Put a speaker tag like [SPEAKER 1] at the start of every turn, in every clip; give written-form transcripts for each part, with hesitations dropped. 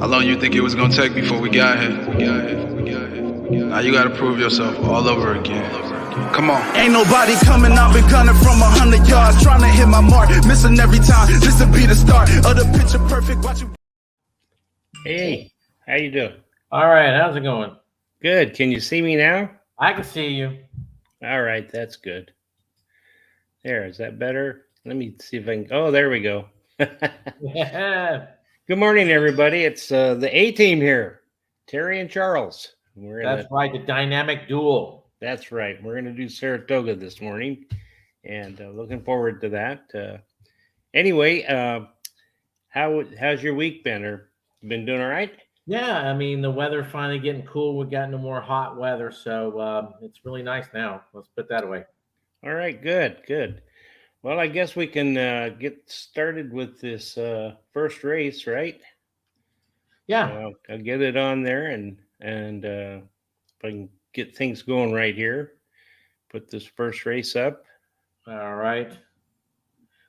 [SPEAKER 1] How long you think it was gonna take before we got here? Now you gotta prove yourself all over again. Come on.
[SPEAKER 2] Ain't nobody coming, I've been gunning from 100 yards, trying to hit my mark, missing every time. This will be the start of the picture perfect. Watch you.
[SPEAKER 3] Hey, how you doing?
[SPEAKER 4] All right, how's it going?
[SPEAKER 3] Good. Can you see me now?
[SPEAKER 4] I can see you.
[SPEAKER 3] All right, that's good. There, is that better? Let me see if I can. Oh, there we go.
[SPEAKER 4] Yeah,
[SPEAKER 3] Good morning, everybody. It's the A team here, Terry and Charles.
[SPEAKER 4] that's right, the dynamic duel.
[SPEAKER 3] That's right. We're gonna do Saratoga this morning, and looking forward to that. Anyway, how's your week been? Or you been doing all right?
[SPEAKER 4] Yeah, I mean, the weather finally getting cool. We got no more hot weather, so it's really nice now. Let's put that away.
[SPEAKER 3] All right, good. Well, I guess we can get started with this first race, right?
[SPEAKER 4] Yeah,
[SPEAKER 3] So I'll get it on there, and if I can get things going right here, put this first race up.
[SPEAKER 4] all right.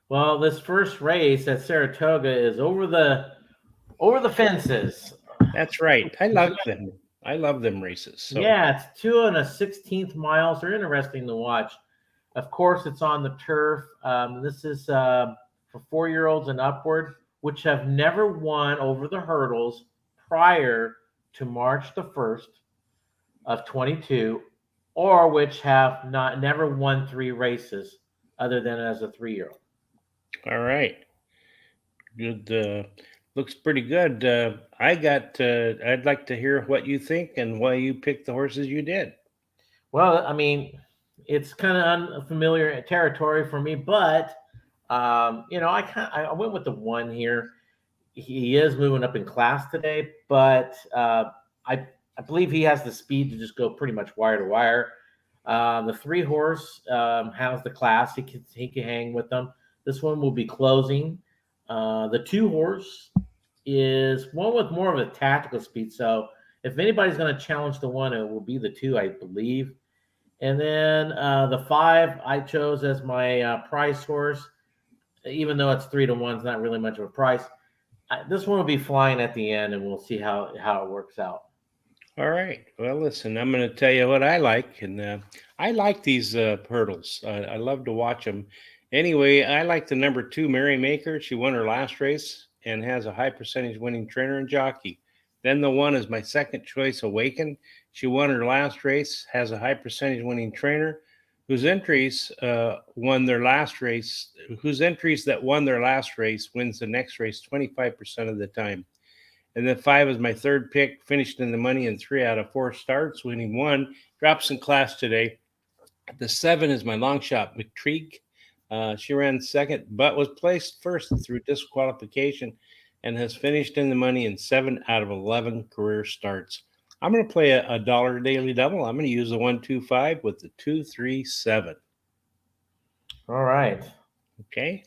[SPEAKER 4] Well, this first race at Saratoga is over the fences.
[SPEAKER 3] That's right. I love them. I love them races. So.
[SPEAKER 4] Yeah, it's 2 1/16 miles. They're interesting to watch. Of course, it's on the turf. This is for 4-year-olds and upward, which have never won over the hurdles prior to March the 1st of 22, or which have never won 3 races other than as a 3-year-old.
[SPEAKER 3] All right. Good. Looks pretty good. I'd like to hear what you think and why you picked the horses you did.
[SPEAKER 4] Well, I mean, it's kind of unfamiliar territory for me, but I went with the 1 here. He is moving up in class today, but I believe he has the speed to just go pretty much wire to wire. The 3 horse has the class; he can hang with them. This one will be closing. The 2 horse is one with more of a tactical speed. So if anybody's going to challenge the 1, it will be the 2, I believe. And then the 5 I chose as my price horse, even though it's 3 to 1, it's not really much of a price. This one will be flying at the end, and we'll see how it works out.
[SPEAKER 3] All right. Well, listen, I'm going to tell you what I like, and I like these hurdles. I love to watch them. Anyway, I like the number 2, Mary Maker. She won her last race and has a high percentage winning trainer and jockey. Then the 1 is my second choice, Awaken. She won her last race, has a high percentage winning trainer, whose entries won their last race. Whose entries that won their last race wins the next race 25% of the time. And then 5 is my third pick, finished in the money in 3 out of 4 starts, winning 1. Drops in class today. The 7 is my long shot, McTrieg. She ran second, but was placed first through disqualification and has finished in the money in 7 out of 11 career starts. I'm going to play a dollar daily double. I'm going to use the 1-2-5 with the 2-3-7.
[SPEAKER 4] All right.
[SPEAKER 3] Okay.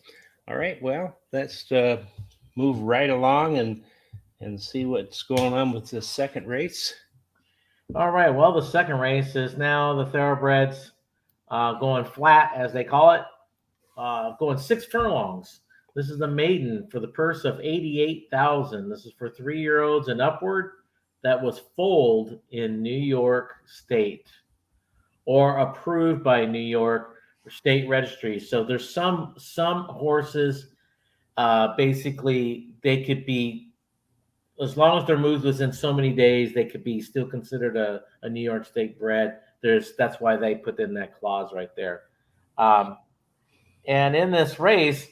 [SPEAKER 3] All right. Well, let's move right along and see what's going on with this second race.
[SPEAKER 4] All right. Well, the second race is now the thoroughbreds going flat, as they call it, going 6 furlongs. This is the maiden for the purse of $88,000. This is for 3-year-olds and upward. That was foaled in New York State or approved by New York State Registry. So there's some horses, basically they could be, as long as they're moved within so many days, they could be still considered a New York State bred. That's why they put in that clause right there. And in this race,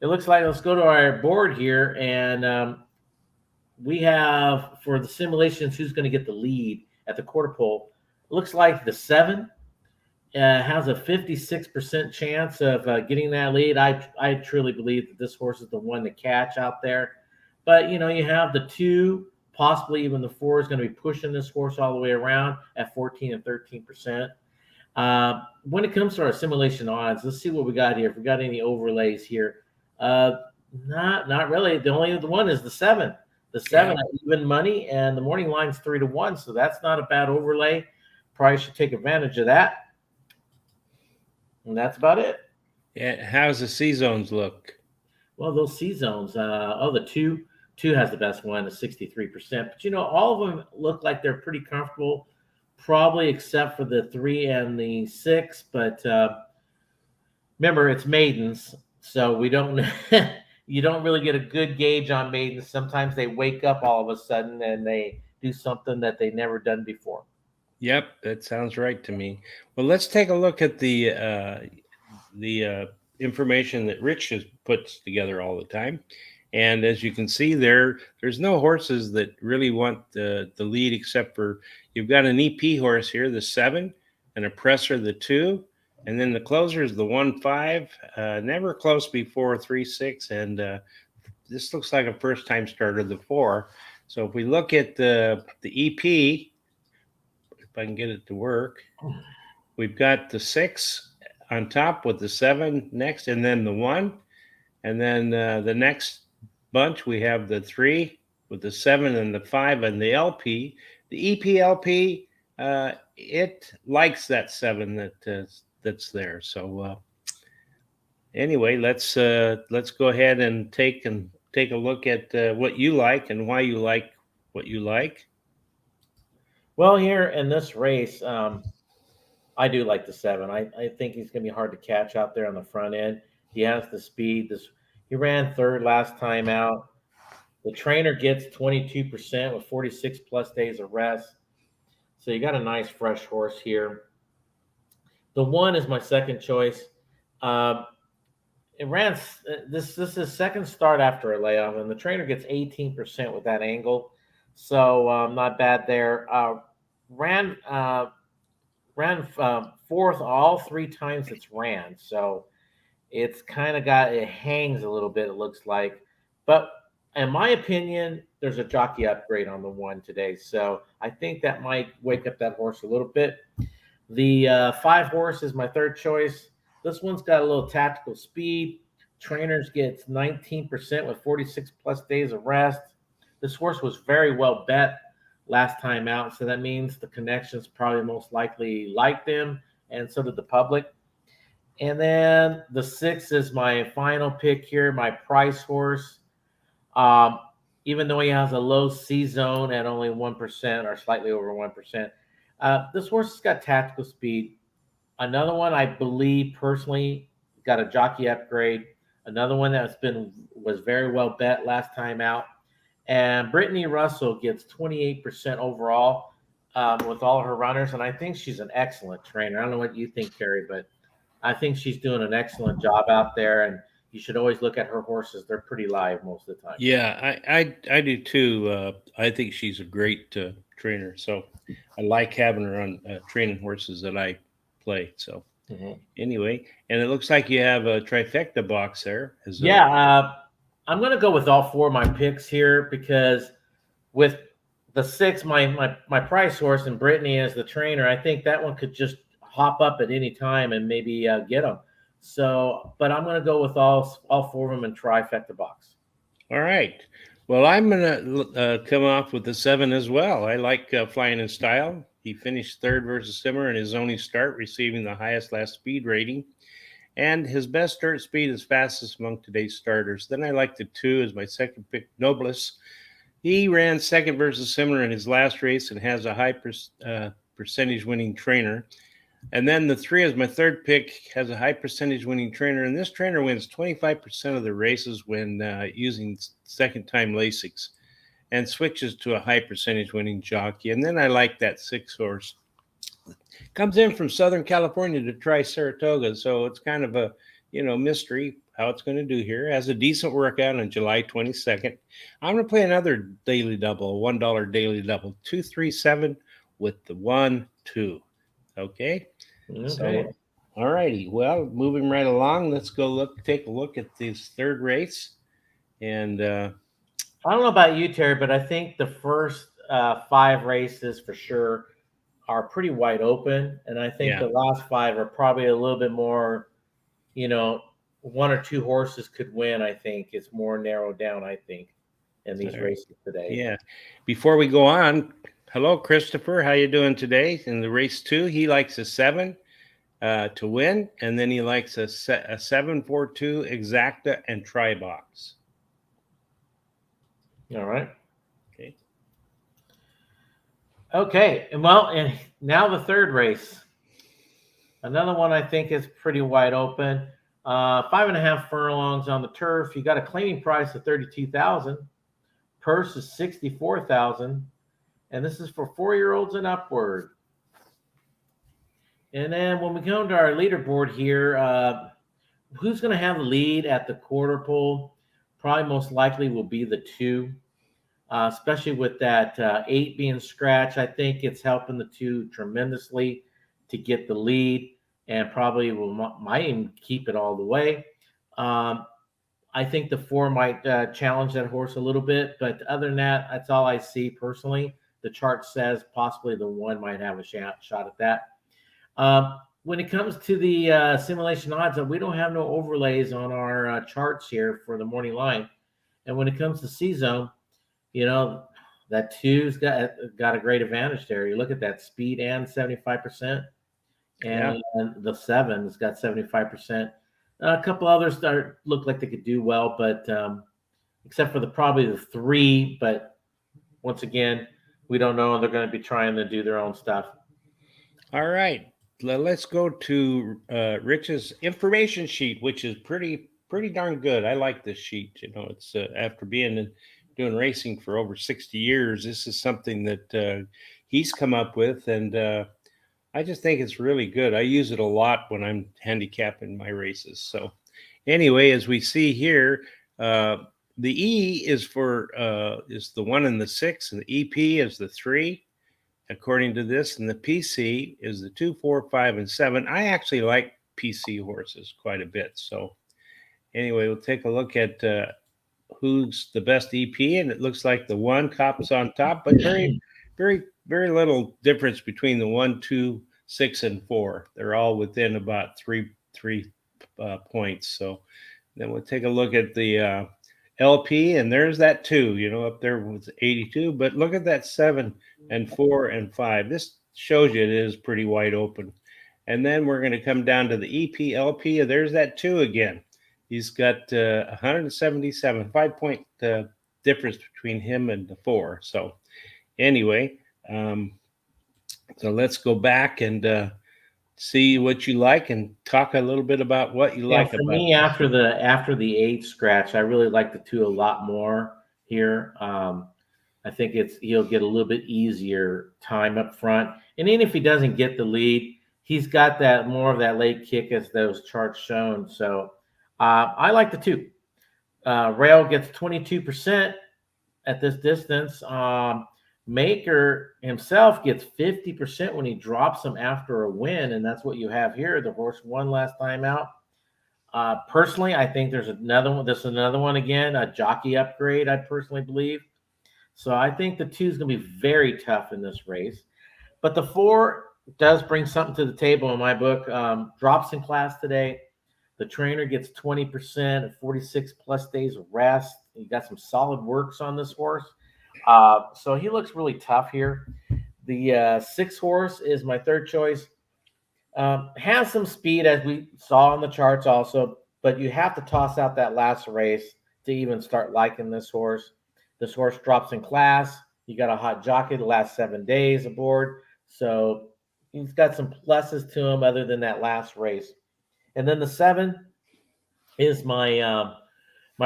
[SPEAKER 4] it looks like, let's go to our board here, and we have, for the simulations, who's going to get the lead at the quarter pole. It looks like the 7 has a 56% chance of getting that lead. I truly believe that this horse is the one to catch out there. But, you have the 2, possibly even the 4 is going to be pushing this horse all the way around at 14 and 13%. When it comes to our simulation odds, let's see what we got here. If we got any overlays here. Not really. The only one is the 7. The 7 at even money, and the morning line's 3 to 1, so that's not a bad overlay. Probably should take advantage of that. And that's about it.
[SPEAKER 3] Yeah, how's the C zones look?
[SPEAKER 4] Well, those C zones, the 2 has the best one, a 63%. But all of them look like they're pretty comfortable, probably except for the 3 and the 6. But remember, it's maidens, so we don't. You don't really get a good gauge on maidens. Sometimes they wake up all of a sudden and they do something that they never done before.
[SPEAKER 3] Yep, that sounds right to me. Well, let's take a look at the information that Rich has puts together all the time. And as you can see there's no horses that really want the lead, except for you've got an EP horse here, the 7, and a presser, the 2, and then the closer is the 1-5. Never close before 3-6, and this looks like a first time starter, the 4. So if we look at the EP, if I can get it to work, we've got the 6 on top with the 7 next, and then the 1, and then the next bunch we have the 3 with the 7 and the 5 and the LP. The EPLP, it likes that 7 that's there. So anyway, let's go ahead and take a look at what you like and why you like what you like.
[SPEAKER 4] Well, here in this race, I do like the 7. I think he's going to be hard to catch out there on the front end. He has the speed. He ran 3rd last time out. The trainer gets 22% with 46 plus days of rest. So you got a nice fresh horse here. The 1 is my second choice. It ran this is second start after a layoff, and the trainer gets 18% with that angle. So not bad there. Ran 4th all 3 times it's ran. So it's kind of it hangs a little bit, it looks like. But in my opinion, there's a jockey upgrade on the 1 today. So I think that might wake up that horse a little bit. The 5 horse is my third choice. This one's got a little tactical speed. Trainers gets 19% with 46 plus days of rest. This horse was very well bet last time out, so that means the connections probably most likely liked him, and so did the public. And then the 6 is my final pick here, my price horse. Even though he has a low C zone at only 1% or slightly over 1%, this horse has got tactical speed. Another one I believe personally got a jockey upgrade. Another one that was very well bet last time out. And Brittany Russell gets 28% overall with all her runners, and I think she's an excellent trainer. I don't know what you think, Carrie, but I think she's doing an excellent job out there, and you should always look at her horses. They're pretty live most of the time.
[SPEAKER 3] Yeah, I do too. I think she's a great trainer. So I like having her on training horses that I play. So anyway, and it looks like you have a trifecta box there.
[SPEAKER 4] I'm going to go with all 4 of my picks here, because with the 6, my price horse, and Brittany as the trainer, I think that one could just hop up at any time and maybe get them. So, but I'm going to go with all 4 of them in trifecta box.
[SPEAKER 3] All right. Well, I'm going to come off with the 7 as well. I like Flying in Style. He finished 3rd versus Simmer in his only start, receiving the highest last speed rating. And his best start speed is fastest among today's starters. Then I like the 2 as my second pick, Nobles. He ran 2nd versus Simmer in his last race and has a high percentage winning trainer. And then the 3 as my third pick, has a high percentage winning trainer. And this trainer wins 25% of the races when using second-time Lasix, and switches to a high percentage winning jockey. And then I like that 6 horse. Comes in from Southern California to try Saratoga, so it's kind of a mystery how it's going to do here. Has a decent workout on July 22nd. I'm going to play another daily double, $1 daily double, 237 with the 1-2. Okay. So all righty. Well, moving right along, let's go take a look at this 3rd race. And
[SPEAKER 4] I don't know about you, Terry, but I think the first 5 races for sure are pretty wide open, and I think the last 5 are probably a little bit more, 1 or 2 horses could win. I think it's more narrowed down, I think, in these races today.
[SPEAKER 3] Yeah. Before we go on, hello, Christopher. How you doing today? In the race 2, he likes a 7 to win, and then he likes a 7-4-2 exacta and try box.
[SPEAKER 4] All right.
[SPEAKER 3] Okay.
[SPEAKER 4] Okay. And now the third race. Another one I think is pretty wide open. 5.5 furlongs on the turf. You got a claiming price of 32,000. Purse is 64,000, and this is for 4-year-olds and upward. And then when we come to our leaderboard here, who's going to have the lead at the quarter pole? Probably most likely will be the 2, especially with that 8 being scratched. I think it's helping the 2 tremendously to get the lead, and probably might even keep it all the way. I think the 4 might challenge that horse a little bit, but other than that, that's all I see personally. The chart says possibly the 1 might have a shot at that. When it comes to the simulation odds, we don't have no overlays on our charts here for the morning line. And when it comes to C-Zone, that 2's got a great advantage there. You look at that speed and 75%, and the 7's got 75%. A couple others look like they could do well, but except for probably the 3. But once again, we don't know. They're going to be trying to do their own stuff.
[SPEAKER 3] All right. Let's go to Rich's information sheet, which is pretty darn good. I like this sheet. It's after doing racing for over 60 years, this is something that he's come up with, and I just think it's really good. I use it a lot when I'm handicapping my races. So anyway, as we see here, the E is is the 1 and the 6, and the EP is the 3, according to this, and the PC is the 2, 4, 5, and 7. I actually like PC horses quite a bit. So anyway, we'll take a look at who's the best EP, and it looks like the 1 Cop's on top, but very, very, very little difference between the 1, 2, 6, and 4. They're all within about three points. So then we'll take a look at the LP, and there's that 2, up there with 82. But look at that 7 and 4 and 5. This shows you it is pretty wide open. And then we're going to come down to the EP, LP. There's that 2 again. He's got 177, 5-point difference between him and the 4. So anyway, so let's go back and see what you like and talk a little bit about what you like.
[SPEAKER 4] For me, after the 8 scratch, I really like the 2 a lot more here. I think he'll get a little bit easier time up front, and even if he doesn't get the lead, he's got that more of that late kick as those charts shown. So I like the 2. Rail gets 22% at this distance. Maker himself gets 50% when he drops him after a win, and that's what you have here. The horse won last time out. Personally, I think there's another one. This is another one again, a jockey upgrade, I personally believe. So I think the 2 is going to be very tough in this race. But the 4 does bring something to the table in my book. Drops in class today. The trainer gets 20% at 46 plus days of rest. You got some solid works on this horse. So he looks really tough here. The 6 horse is my third choice. Has some speed, as we saw on the charts also, but you have to toss out that last race to even start liking this horse. This horse drops in class. You got a hot jockey the last 7 days aboard. So he's got some pluses to him other than that last race. And then the 7 is my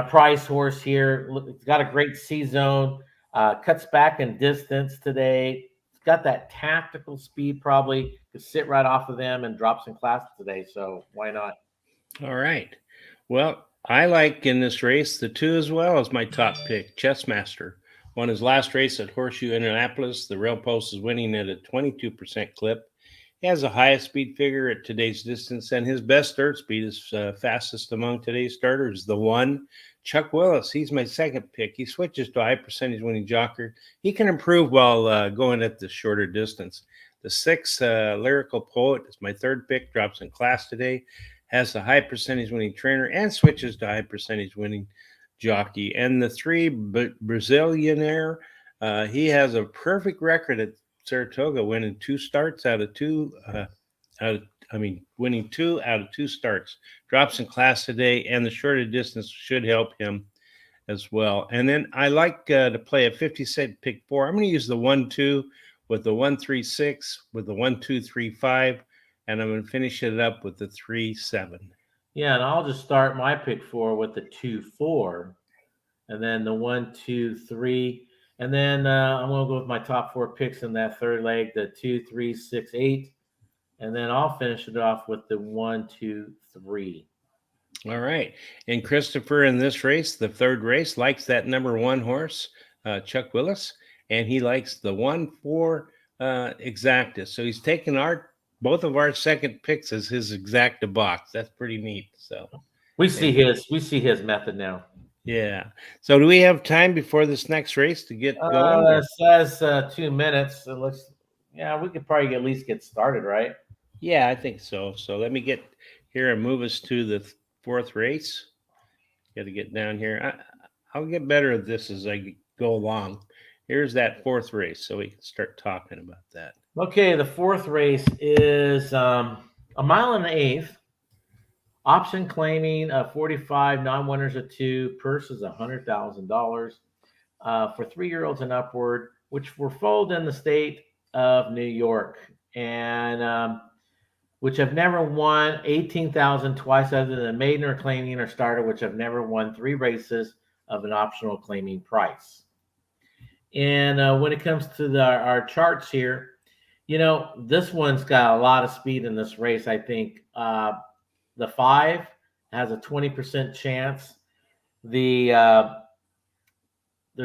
[SPEAKER 4] prize horse here. Look, it's got a great C-Zone. Cuts back in distance today. It's got that tactical speed, probably could sit right off of them, and drops in class today. So why not?
[SPEAKER 3] All right. Well, I like in this race the 2 as well as my top pick, Chessmaster. Won his last race at Horseshoe Indianapolis. The rail post is winning at a 22% clip. He has the highest speed figure at today's distance, and his best start speed is fastest among today's starters. The 1, Chuck Willis. He's my second pick. He switches to a high percentage winning jocker. He can improve while going at the shorter distance. The 6, Lyrical Poet, is my third pick. Drops in class today. Has a high percentage winning trainer and switches to high percentage winning jockey. And the 3, Brazilianaire. He has a perfect record at Saratoga, winning 2 starts out of 2. Winning 2 out of 2 starts. Drops in class today, and the shorter distance should help him as well. And then I like to play a 50-cent pick four. I'm going to use the 1-2 with the 1-3-6 with the 1-2-3-5, and I'm going to finish it up with the 3-7.
[SPEAKER 4] Yeah, and I'll just start my pick four with the 2-4, and then the 1-2-3, and then I'm going to go with my top four picks in that third leg, the 2-3-6-8, and then I'll finish it off with the 1-2-3.
[SPEAKER 3] All right. And Christopher in this race, the third race, likes that number one horse, Chuck Willis, and he likes the 1-4 exacta. So he's taken both of our second picks as his exacta box. That's pretty neat. So
[SPEAKER 4] we see his method now.
[SPEAKER 3] Yeah. So do we have time before this next race to get going?
[SPEAKER 4] It says 2 minutes. It looks, yeah, we could probably at least get started, right?
[SPEAKER 3] Yeah, I think so. So let me get here and move us to the fourth race. Got to get down here. I'll get better at this as I go along. Here's that fourth race, so we can start talking about that.
[SPEAKER 4] Okay, the fourth race is a mile and an eighth. Option claiming 45, non-winners of 2, purse is $100,000 for 3-year-olds and upward, which were foaled in the state of New York, and which have never won 18,000 twice, other than maiden or claiming or starter, which have never won 3 races of an optional claiming price. And when it comes to our charts here, you know, this one's got a lot of speed in this race. I think the 5 has a 20% chance. They're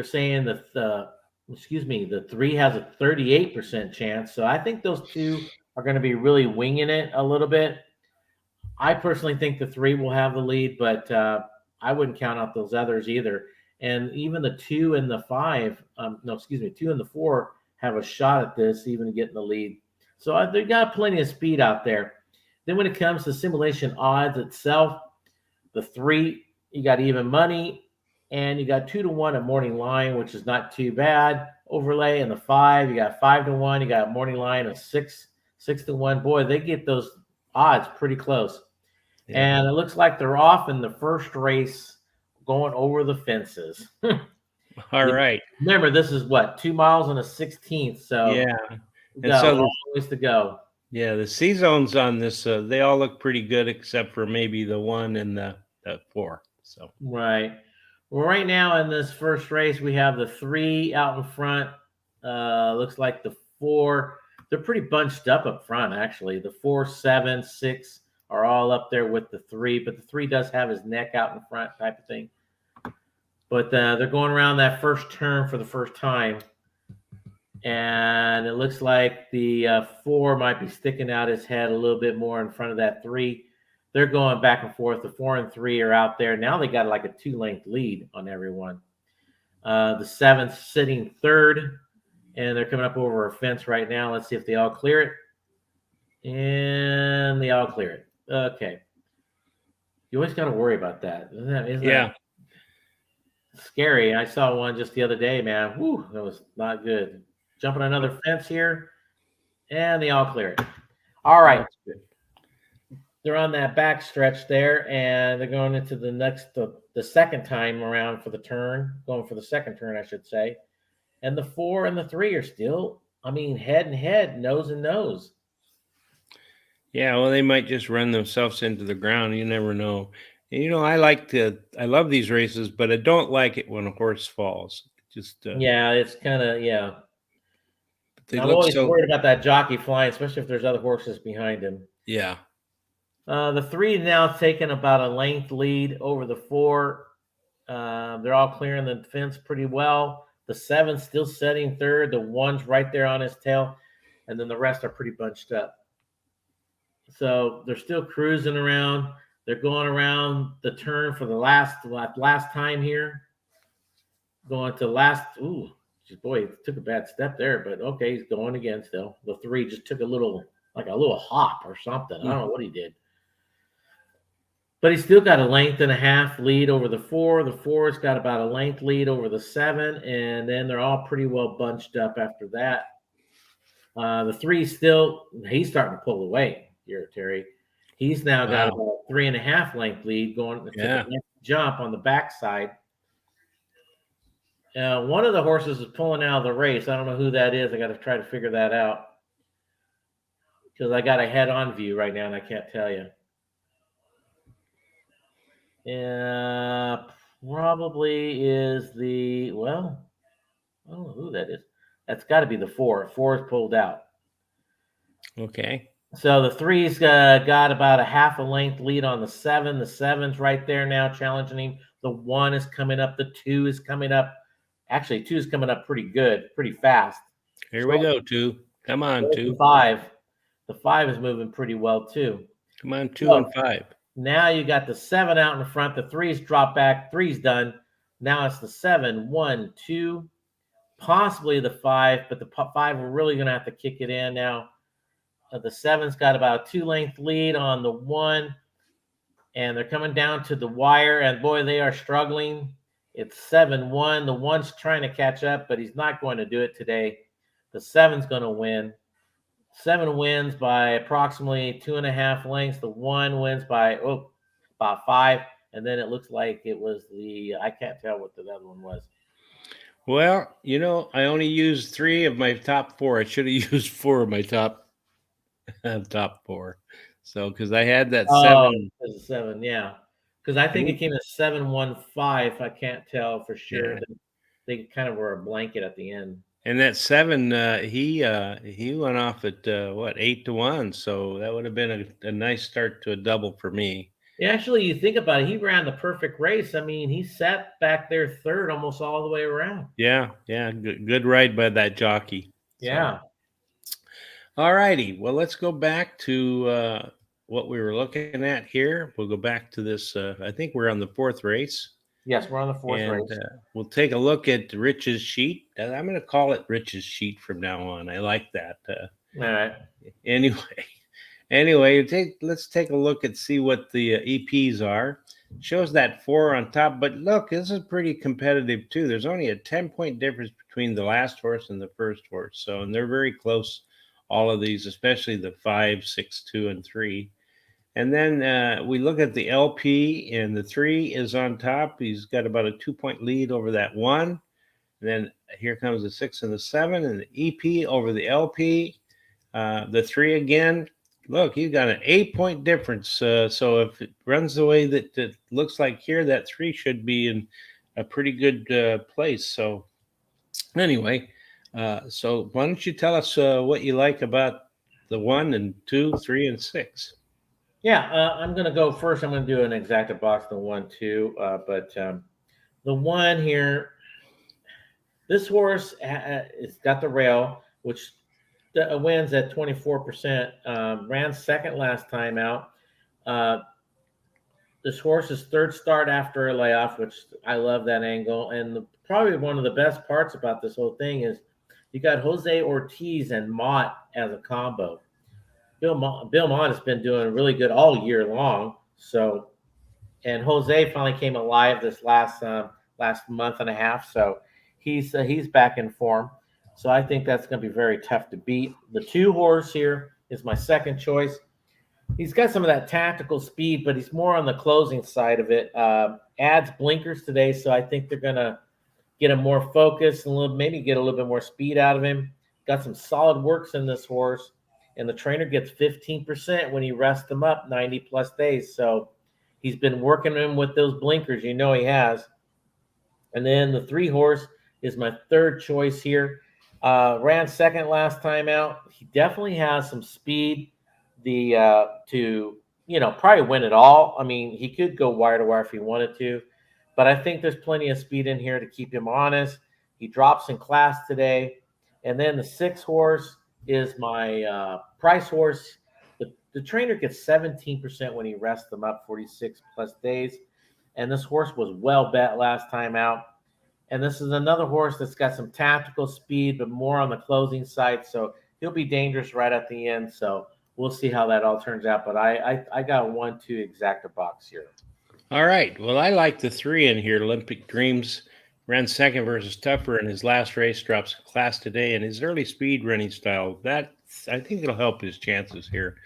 [SPEAKER 4] saying that the 3 has a 38% chance. So I think those two are going to be really winging it a little bit. I personally think the 3 will have the lead, but I wouldn't count out those others either. And even the 2 and the 5, 2 and the 4 have a shot at this, even getting the lead. So they got plenty of speed out there. Then when it comes to simulation odds itself, the 3, you got even money, and you got 2-1 at morning line, which is not too bad. Overlay, and the 5, you got 5-1. You got morning line of 6-1. Boy, they get those odds pretty close. Yeah. And it looks like they're off in the first race, going over the fences.
[SPEAKER 3] All right.
[SPEAKER 4] Remember, this is what, 2 miles and a 16th. So
[SPEAKER 3] yeah,
[SPEAKER 4] and so long ways to go.
[SPEAKER 3] Yeah, the C zones on this, they all look pretty good, except for maybe the 1 and the 4. So
[SPEAKER 4] right. Well, right now in this first race, we have the 3 out in front. Looks like the 4. They're pretty bunched up front, actually. The 4, 7, 6 are all up there with the 3, but the 3 does have his neck out in front type of thing. But they're going around that first turn for the first time. And it looks like the 4 might be sticking out his head a little bit more in front of that 3. They're going back and forth. The 4 and 3 are out there. Now they got like a 2-length lead on everyone. The 7's sitting third, and they're coming up over a fence right now. Let's see if they all clear it. And they all clear it. Okay. You always got to worry about that. Isn't that scary? I saw one just the other day, man. Whew, that was not good. Jumping another fence here, and they all clear it. All right. They're on that back stretch there, and they're going into the second time around for the turn, going for the second turn, I should say. And the 4 and the 3 are still, head and head, nose and nose.
[SPEAKER 3] Yeah, well, they might just run themselves into the ground. You never know. And, I love these races, but I don't like it when a horse falls. Just
[SPEAKER 4] it's kind of, yeah.
[SPEAKER 3] I'm
[SPEAKER 4] always worried about that jockey flying, especially if there's other horses behind him.
[SPEAKER 3] Yeah.
[SPEAKER 4] The 3 now taking about a length lead over the 4. They're all clearing the fence pretty well. The 7's still setting third. The 1's right there on his tail. And then the rest are pretty bunched up. So they're still cruising around. They're going around the turn for the last time here. Going to last. Ooh, boy, he took a bad step there, but okay, he's going again still. The 3 just took a little hop or something. I don't know what he did. But he's still got a length and a half lead over the 4. The 4's got about a length lead over the 7, and then they're all pretty well bunched up after that. The 3 he's starting to pull away here, Terry. He's now got about 3.5 length lead going to the next jump on the backside. One of the horses is pulling out of the race. I don't know who that is. I got to try to figure that out because I got a head-on view right now, and I can't tell you. Yeah, probably is the well. I don't know who that is. That's got to be the 4. 4 is pulled out.
[SPEAKER 3] Okay.
[SPEAKER 4] So the 3's got about a half a length lead on the 7. The 7's right there now challenging him. The 1 is coming up. The 2 is coming up. Actually, 2 is coming up pretty good, pretty fast.
[SPEAKER 3] Here we go, 2. Come on, 2.
[SPEAKER 4] 5. The 5 is moving pretty well too.
[SPEAKER 3] Come on, 2
[SPEAKER 4] So,
[SPEAKER 3] and 5.
[SPEAKER 4] now you got the 7 out in front. The 3's drop back. 3's done. Now it's the 7. 1, 2, possibly the 5, but the 5 are really going to have to kick it in now. The 7's got about a 2-length lead on the 1, and they're coming down to the wire, and boy, they are struggling. It's 7-1. The 1's trying to catch up, but he's not going to do it today. The 7's going to win. 7 wins by approximately 2.5 lengths. The 1 wins by about 5, and then it looks like it was I can't tell what the other one was.
[SPEAKER 3] Well, I only used 3 of my top 4. I should have used 4 of my top 4. So, because I had that 7.
[SPEAKER 4] Oh, 7, yeah. Because I think it came at 7-1-5. I can't tell for sure.
[SPEAKER 3] Yeah.
[SPEAKER 4] They kind of were a blanket at the end.
[SPEAKER 3] And that 7, he went off at 8-1. So that would have been a nice start to a double for me.
[SPEAKER 4] Yeah, actually, you think about it, he ran the perfect race. I mean, he sat back there third almost all the way around.
[SPEAKER 3] Yeah, good ride by that jockey.
[SPEAKER 4] Yeah.
[SPEAKER 3] So. All righty. Well, let's go back to what we were looking at here. We'll go back to this. I think we're on the 4th race.
[SPEAKER 4] Yes, we're on the 4th race.
[SPEAKER 3] We'll take a look at Rich's sheet. I'm going to call it Rich's sheet from now on. I like that.
[SPEAKER 4] All right.
[SPEAKER 3] Anyway, let's take a look and see what the EPs are. Shows that 4 on top, but look, this is pretty competitive too. There's only a 10-point difference between the last horse and the first horse. So, and they're very close, all of these, especially the 5, 6, 2, and 3. And then we look at the LP, and the 3 is on top. He's got about a 2-point lead over that 1. And then here comes the 6 and the 7, and the EP over the LP. The 3 again. Look, he's got an 8-point difference. So if it runs the way that it looks like here, that 3 should be in a pretty good place. So anyway, so why don't you tell us what you like about the 1 and 2, 3, and 6?
[SPEAKER 4] Yeah, I'm going to go first. I'm going to do an exacta box, the 1, 2. But the 1 here, this horse it's got the rail, which wins at 24%. Ran second last time out. This horse's 3rd start after a layoff, which I love that angle. And probably one of the best parts about this whole thing is you got Jose Ortiz and Mott as a combo. Bill Mott has been doing really good all year long. So, and Jose finally came alive this last month and a half. So he's back in form. So I think that's going to be very tough to beat. The 2 horse here is my second choice. He's got some of that tactical speed, but he's more on the closing side of it. Adds blinkers today, so I think they're going to get him more focused and maybe get a little bit more speed out of him. Got some solid works in this horse, and the trainer gets 15% when he rests him up 90-plus days. So he's been working him with those blinkers. He has. And then the 3 horse is my third choice here. Ran second last time out. He definitely has some speed to probably win it all. I mean, he could go wire to wire if he wanted to, but I think there's plenty of speed in here to keep him honest. He drops in class today. And then the 6 horse is my price horse. The trainer gets 17% when he rests them up 46-plus days. And this horse was well bet last time out. And this is another horse that's got some tactical speed, but more on the closing side. So he'll be dangerous right at the end. So we'll see how that all turns out. But I got 1, 2 exacta box here.
[SPEAKER 3] All right. Well, I like the 3 in here. Olympic Dreams ran second versus Tougher in his last race, drops class today, and his early speed running style. That I think it'll help his chances here.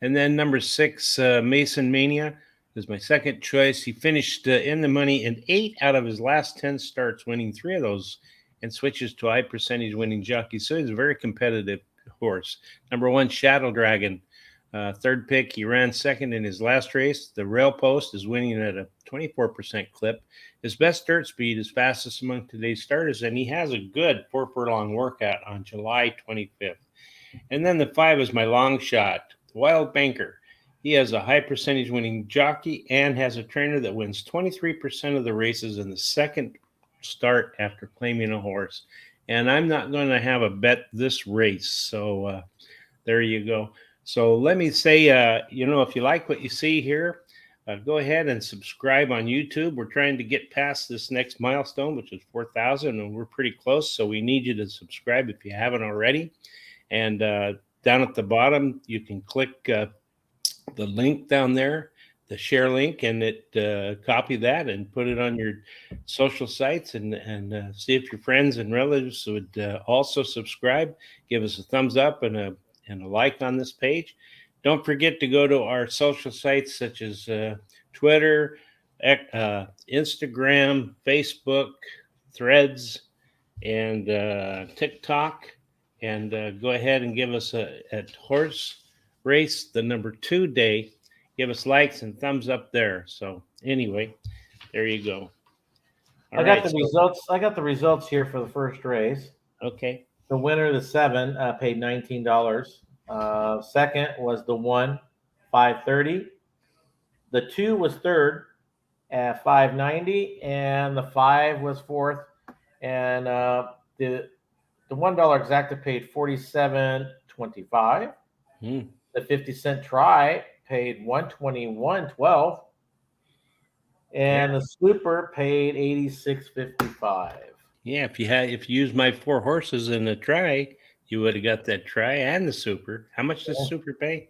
[SPEAKER 3] And then number 6, Mason Mania. is my second choice. He finished in the money in 8 out of his last 10 starts, winning 3 of those, and switches to a high percentage winning jockey. So he's a very competitive horse. Number 1, Shadow Dragon. Third pick, he ran second in his last race. The Rail Post is winning at a 24% clip. His best dirt speed is fastest among today's starters, and he has a good 4 furlong workout on July 25th. And then the 5 is my long shot, Wild Banker. He has a high percentage winning jockey and has a trainer that wins 23% of the races in the second start after claiming a horse. And I'm not going to have a bet this race. So there you go. So let me say, if you like what you see here, go ahead and subscribe on YouTube. We're trying to get past this next milestone, which is 4,000, and we're pretty close. So we need you to subscribe if you haven't already. And down at the bottom, you can click the link down there, the share link, and copy that and put it on your social sites and see if your friends and relatives would also subscribe. Give us a thumbs up and a like on this page. Don't forget to go to our social sites such as Twitter, Instagram, Facebook, Threads, and TikTok. And go ahead and give us at Horse Race, the number 2 day. Give us likes and thumbs up there. So anyway, there you go.
[SPEAKER 4] I got the results. I got the results here for the first race.
[SPEAKER 3] Okay.
[SPEAKER 4] The winner, the 7, paid $19. Second was the 1, $5.30. The 2 was third at $5.90, and the 5 was fourth. And the $1 exacta paid $47.25. The 50-cent try paid $121.12. And the super paid $86.55.
[SPEAKER 3] Yeah, if you used my 4 horses in the try, you would have got that try and the super. How much does super pay?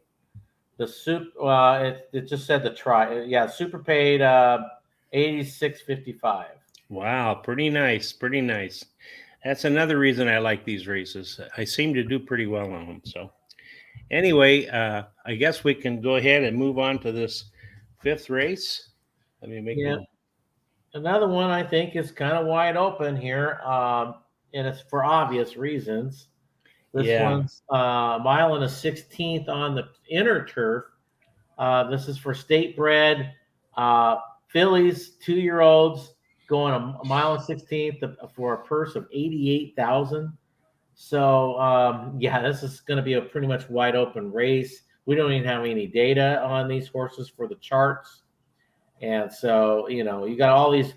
[SPEAKER 4] The super, it just said the try. Yeah, super paid $86.55.
[SPEAKER 3] Wow, pretty nice, pretty nice. That's another reason I like these races. I seem to do pretty well on them. So anyway, I guess we can go ahead and move on to this 5th race. Let me make
[SPEAKER 4] another one. I think is kind of wide open here, and it's for obvious reasons. This one's a mile and a 16th on the inner turf. This is for state bred fillies, 2-year-olds, going a mile and 16th for a purse of $88,000. So this is going to be a pretty much wide open race. We don't even have any data on these horses for the charts. And so, you got all these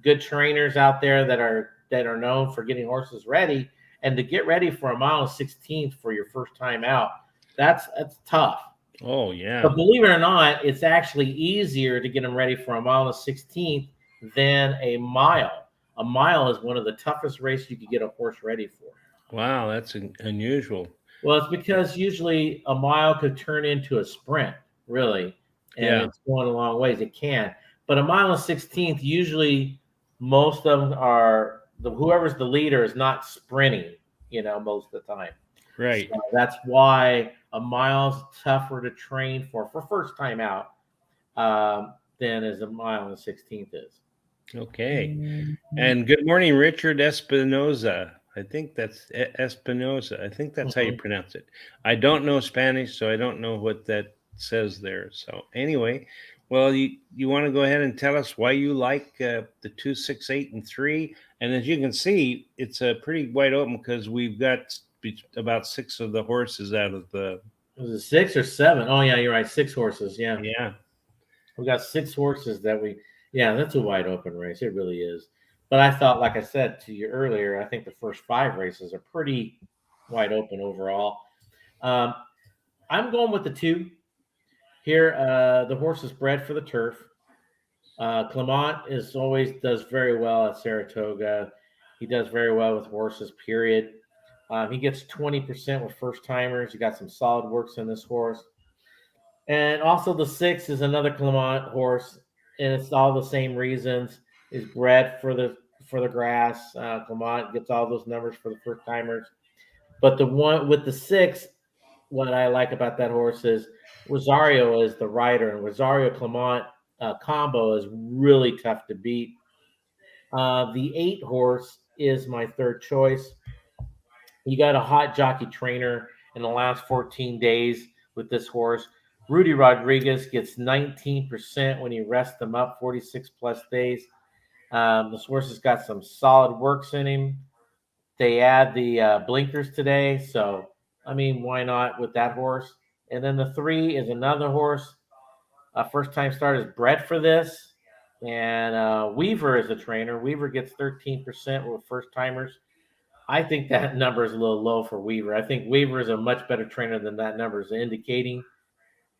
[SPEAKER 4] good trainers out there that are known for getting horses ready, and to get ready for a mile and 16th for your first time out, that's tough.
[SPEAKER 3] Oh yeah.
[SPEAKER 4] But believe it or not, it's actually easier to get them ready for a mile and 16th than a mile. A mile is one of the toughest races you could get a horse ready for.
[SPEAKER 3] Wow, that's unusual.
[SPEAKER 4] Well, it's because usually a mile could turn into a sprint, really. And it's going a long ways. It can. But a mile and 16th, usually most of them are, whoever's the leader is not sprinting, most of the time.
[SPEAKER 3] Right.
[SPEAKER 4] So that's why a mile's tougher to train for first time out than as a mile and 16th is.
[SPEAKER 3] Okay. And good morning, Richard Espinoza. I think that's Espinoza. I think that's how you pronounce it. I don't know Spanish, so I don't know what that says there. So anyway, well, you want to go ahead and tell us why you like the 2, 6, 8, and 3. And as you can see, it's a pretty wide open because we've got about 6 of the horses out of the.
[SPEAKER 4] Was it 6 or 7? Oh yeah, you're right. 6 horses. Yeah.
[SPEAKER 3] Yeah.
[SPEAKER 4] We got 6 horses that that's a wide open race. It really is. But I thought, like I said to you earlier, I think the first 5 races are pretty wide open overall. I'm going with the 2. Here, the horse is bred for the turf. Clement does very well at Saratoga. He does very well with horses, period. He gets 20% with first timers. You got some solid works in this horse. And also the 6 is another Clement horse, and it's all the same reasons. Is bred for the grass. Clement gets all those numbers for the first timers. But the one with the 6, what I like about that horse is Rosario is the rider, and Rosario Clement combo is really tough to beat. The 8 horse is my third choice. You got a hot jockey trainer in the last 14 days with this horse. Rudy Rodriguez gets 19% when you rest them up 46 plus days. This horse has got some solid works in him. They add the blinkers today, so I mean, why not with that horse? And then the 3 is another horse. First time starters bred for this, and Weaver is a trainer. Weaver gets 13% with first timers. I think that number is a little low for Weaver. I think Weaver is a much better trainer than that number is indicating.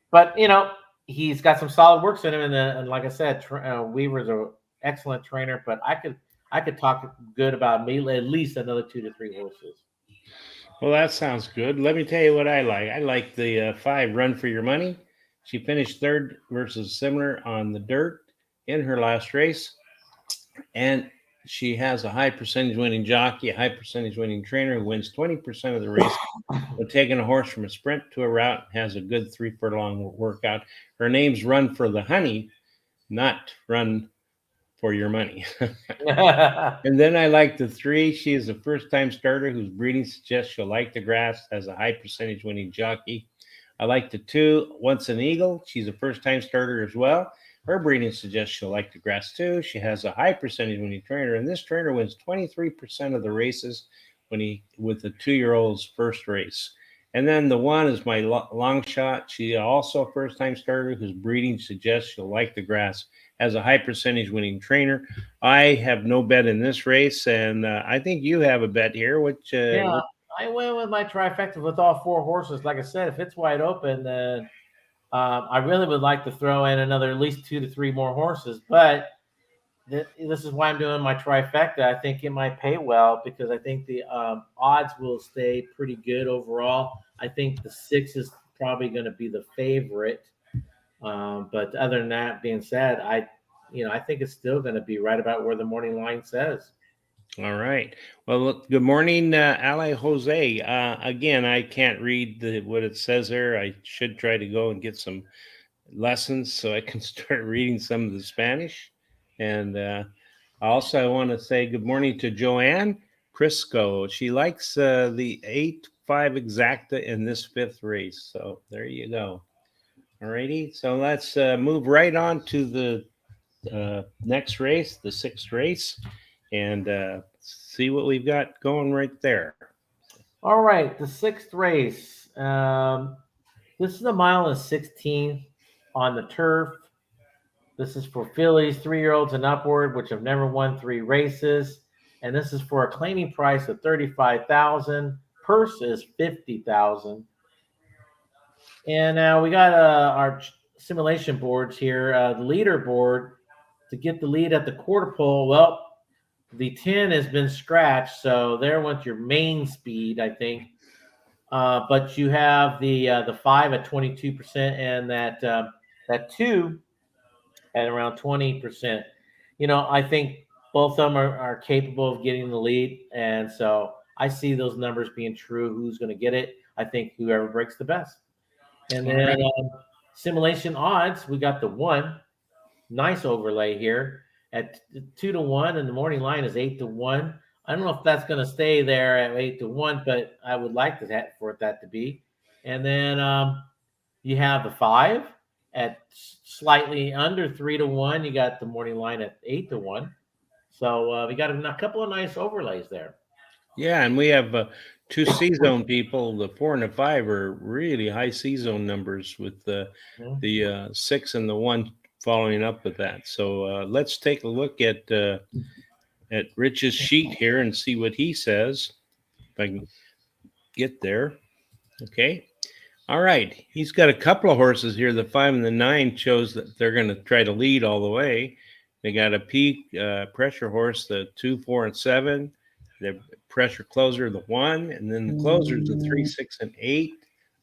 [SPEAKER 4] But he's got some solid works in him, and like I said, Weaver's an excellent trainer. But I could talk good about me at least another 2 to 3 horses.
[SPEAKER 3] Well, that sounds good. Let me tell you what I like. I like the 5 Run for Your Money. She finished third versus similar on the dirt in her last race, and she has a high percentage winning jockey, a high percentage winning trainer who wins 20% of the race. When taking a horse from a sprint to a route, has a good 3 furlong workout. Her name's Run for the Honey, not Run for Your Money. And then I like the 3. She is a first-time starter whose breeding suggests she'll like the grass, has a high percentage winning jockey. I like the 2, Once an Eagle. She's a first-time starter as well. Her breeding suggests she'll like the grass too. She has a high percentage winning trainer, and this trainer wins 23% of the races with the 2-year-old's first race. And then the 1 is my long shot. She also a first-time starter whose breeding suggests she'll like the grass, has a high percentage winning trainer. I have no bet in this race, and I think you have a bet here. Which
[SPEAKER 4] I went with my trifecta with all 4 horses. Like I said, if it's wide open, then I really would like to throw in another at least 2 to 3 more horses. But this is why I'm doing my trifecta. I think it might pay well because I think the odds will stay pretty good overall. I think the 6 is probably going to be the favorite. But other than that being said, I think it's still going to be right about where the morning line says.
[SPEAKER 3] All right. Well, look, good morning, Ali Jose. Again, I can't read what it says there. I should try to go and get some lessons so I can start reading some of the Spanish. And also, I want to say good morning to Joanne Crisco. She likes the 8-5 exacta in this 5th race. So there you go. All righty. So let's move right on to the next race, the 6th race, and see what we've got going right there.
[SPEAKER 4] All right, the 6th race. This is a 1.16 miles on the turf. This is for fillies, 3-year-olds and upward, which have never won 3 races. And this is for a claiming price of $35,000. Purse is $50,000. And we got our simulation boards here. The leaderboard to get the lead at the quarter pole. Well, the 10 has been scratched, so there went your main speed, I think. But you have the 5 at 22% and that 2 at around 20%. I think both of them are capable of getting the lead, and so I see those numbers being true. Who's going to get it? I think whoever breaks the best. And then simulation odds, we got the 1. Nice overlay here at 2 to 1, and the morning line is 8 to 1. I don't know if that's going to stay there at 8 to 1, but I would like for that to be. And then you have the 5 at slightly under 3 to 1. You got the morning line at 8 to 1. So we got a couple of nice overlays there.
[SPEAKER 3] Yeah, and we have 2 C-zone people. The 4 and the 5 are really high C-zone numbers with the 6 and the 1 following up with that. So let's take a look at Rich's sheet here and see what he says. If I can get there. Okay. All right. He's got a couple of horses here. The 5 and the 9 shows that they're going to try to lead all the way. They got a peak pressure horse, the 2, 4, and 7. The pressure closer, the 1, and then the closers, the 3, 6, and 8.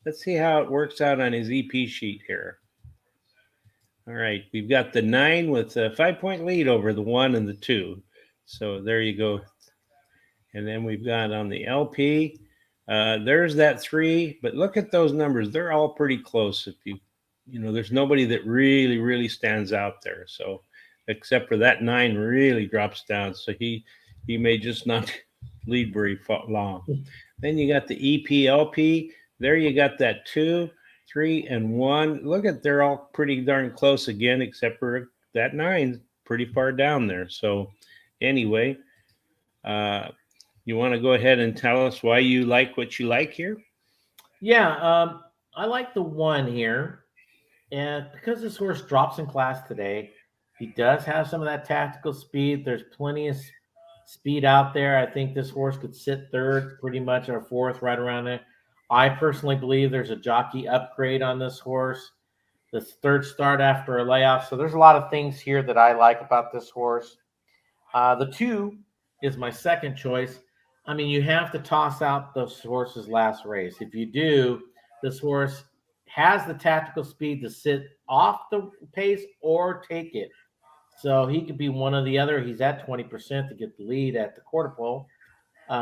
[SPEAKER 3] Let's see how it works out on his EP sheet here. All right, we've got the 9 with a 5-point lead over the 1 and the 2. So there you go. And then we've got on the LP, there's that 3. But look at those numbers; they're all pretty close. If you there's nobody that really stands out there. So, except for that 9 really drops down. So he may just not lead very long. Then you got the EPLP. There you got that 2, 3, and 1. Look at, they're all pretty darn close again, except for that 9 pretty far down there. So anyway, uh, you want to go ahead and tell us why you like what you like here?
[SPEAKER 4] Yeah, I like the 1 here. And because this horse drops in class today, he does have some of that tactical speed. There's plenty of speed out there. I think this horse could sit third, pretty much, or fourth, right around there. I personally believe there's a jockey upgrade on this horse. The third start after a layoff. So there's a lot of things here that I like about this horse. The 2 is my second choice. I mean, you have to toss out this horse's last race. If you do, this horse has the tactical speed to sit off the pace or take it. So he could be one or the other. He's at 20% to get the lead at the quarter pole.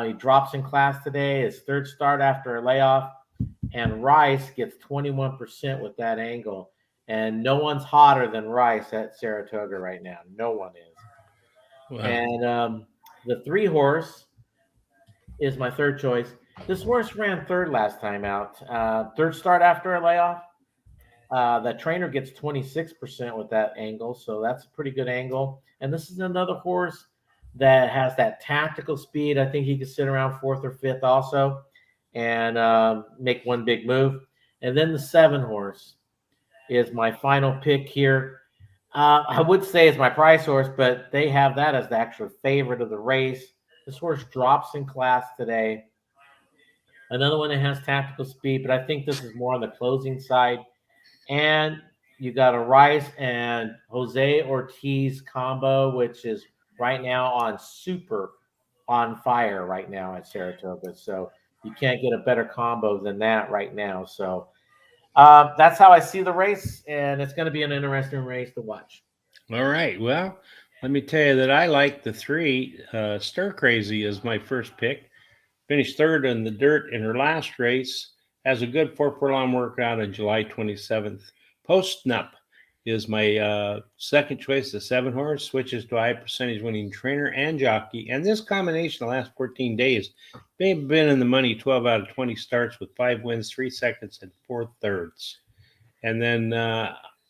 [SPEAKER 4] He drops in class today, his third start after a layoff, and Rice gets 21% with that angle. And no one's hotter than Rice at Saratoga right now. No one is.
[SPEAKER 3] Wow.
[SPEAKER 4] And the 3 horse is my third choice. This horse ran third last time out. Third start after a layoff. The trainer gets 26% with that angle, so that's a pretty good angle. And this is another horse that has that tactical speed. I think he could sit around fourth or fifth also and make one big move. And then the 7 horse is my final pick here. I would say it's my price horse, but they have that as the actual favorite of the race. This horse drops in class today. Another one that has tactical speed, but I think this is more on the closing side. And you got a Rice and Jose Ortiz combo, which is right now on fire right now at Saratoga. So you can't get a better combo than that right now. So that's how I see the race, and it's going to be an interesting race to watch.
[SPEAKER 3] All right. Well, let me tell you that I like the 3. Stir Crazy is my first pick. Finished third in the dirt in her last race. Has a good 4 furlong workout on July 27th. Post Nup is my second choice. The 7 horse switches to a high percentage winning trainer and jockey. And this combination the last 14 days, they've been in the money 12 out of 20 starts with 5 wins, 3 seconds, and 4 thirds. And then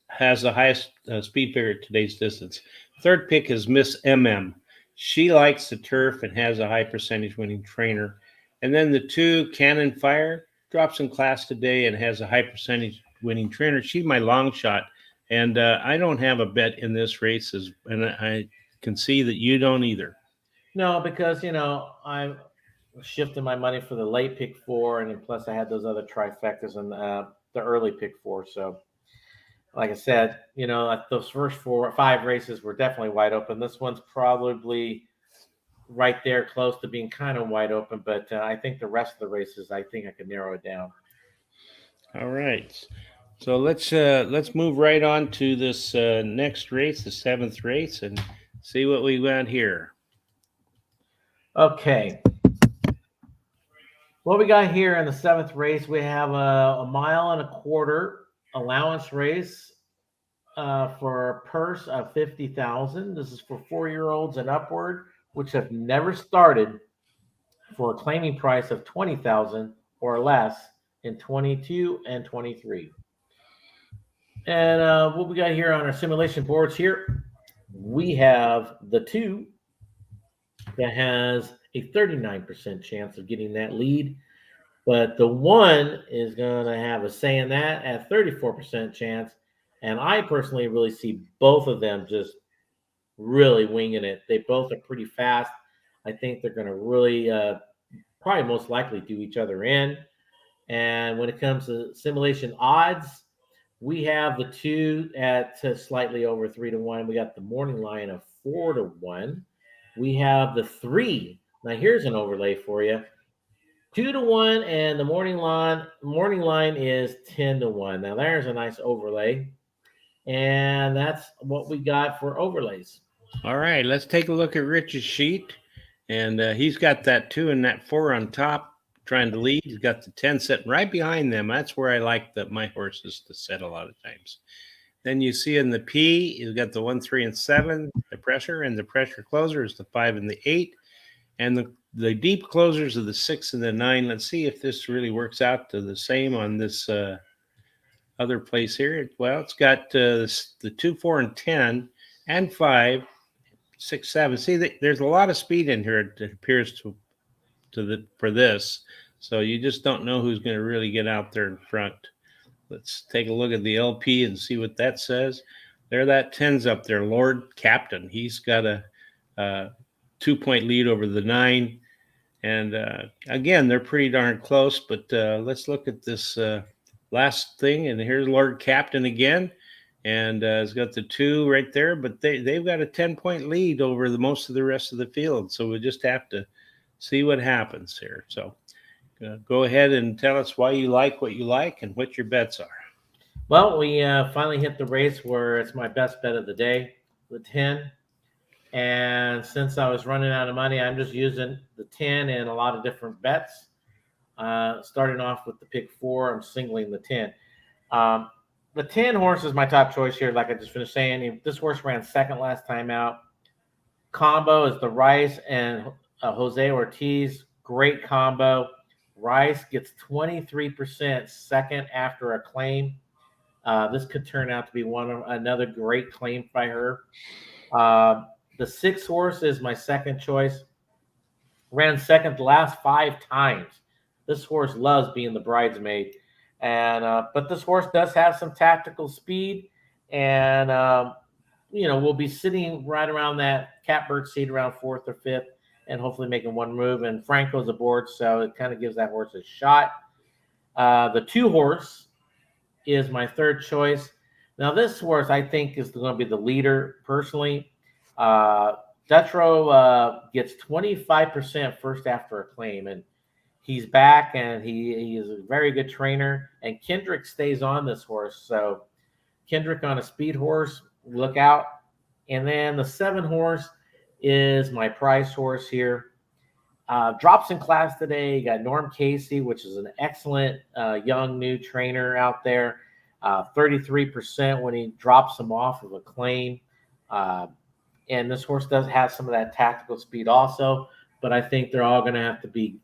[SPEAKER 3] has the highest speed figure at today's distance. Third pick is Miss MM. She likes the turf and has a high percentage winning trainer. And then the 2, Cannon Fire, drops in class today and has a high percentage winning trainer. She's my long shot. And I don't have a bet in this race, and I can see that you don't either.
[SPEAKER 4] No, because, I'm shifting my money for the late pick 4, and then plus I had those other trifectas and the early pick 4. So, like I said, those first 4 or 5 races were definitely wide open. This one's probably right there close to being kind of wide open, but I think the rest of the races, I think I can narrow it down.
[SPEAKER 3] All right. So let's move right on to this next race, the 7th race, and see what we got here.
[SPEAKER 4] Okay. What we got here in the 7th race, we have a 1.25 mile allowance race for a purse of $50,000. This is for 4-year-olds and upward, which have never started, for a claiming price of $20,000 or less in 22 and 23. And what we got here on our simulation boards here, we have the 2 that has a 39% chance of getting that lead, but the 1 is going to have a say in that at 34% chance. And I personally really see both of them just really winging it. They both are pretty fast. I think they're going to really probably most likely do each other in. And when it comes to simulation odds, we have the 2 at slightly over 3-1. We got the morning line of 4-1. We have the 3. Now here's an overlay for you. 2-1, and the morning line is 10-1. Now there's a nice overlay. And that's what we got for overlays.
[SPEAKER 3] All right, let's take a look at Rich's sheet. And he's got that 2 and that 4 on top. trying to lead. He's got the 10 sitting right behind them. That's where I like my horses to sit a lot of times. Then you see in the P, you've got the 1, 3, and 7, the pressure, and the pressure closer is the 5 and the 8. And the deep closers are the 6 and the 9. Let's see if this really works out to the same on this other place here. Well, it's got the 2, 4, and 10, and 5, 6, 7. See, there's a lot of speed in here. It appears for this. So you just don't know who's going to really get out there in front. Let's take a look at the LP and see what that says. There, that 10's up there, Lord Captain. He's got a 2-point lead over the 9. And again, they're pretty darn close. But let's look at this last thing. And here's Lord Captain again. And it's got the 2 right there. But they've got a 10-point lead over most of the rest of the field. So we just have to see what happens here. So go ahead and tell us why you like what you like and what your bets are.
[SPEAKER 4] Well, we finally hit the race where it's my best bet of the day, the 10. And since I was running out of money, I'm just using the 10 in a lot of different bets. Starting off with the pick 4, I'm singling the 10. The 10 horse is my top choice here, like I just finished saying. This horse ran second last time out. Combo is the Rice and Jose Ortiz. Great combo. Rice gets 23% second after a claim. This could turn out to be another great claim by her. The 6 horse is my second choice. Ran second the last 5 times. This horse loves being the bridesmaid. But this horse does have some tactical speed. And, we'll be sitting right around that catbird seat around 4th or 5th and hopefully making one move. And Franco's aboard, so it kind of gives that horse a shot. The 2 horse is my third choice. Now, this horse, I think, is going to be the leader, personally. Dutro gets 25% first after a claim, and he's back, and he is a very good trainer. And Kendrick stays on this horse, so Kendrick on a speed horse, look out. And then the 7 horse is my prize horse here. Drops in class today. You got Norm Casey, which is an excellent young new trainer out there. 33% when he drops him off of a claim. And this horse does have some of that tactical speed also, but I think they're all going to have to be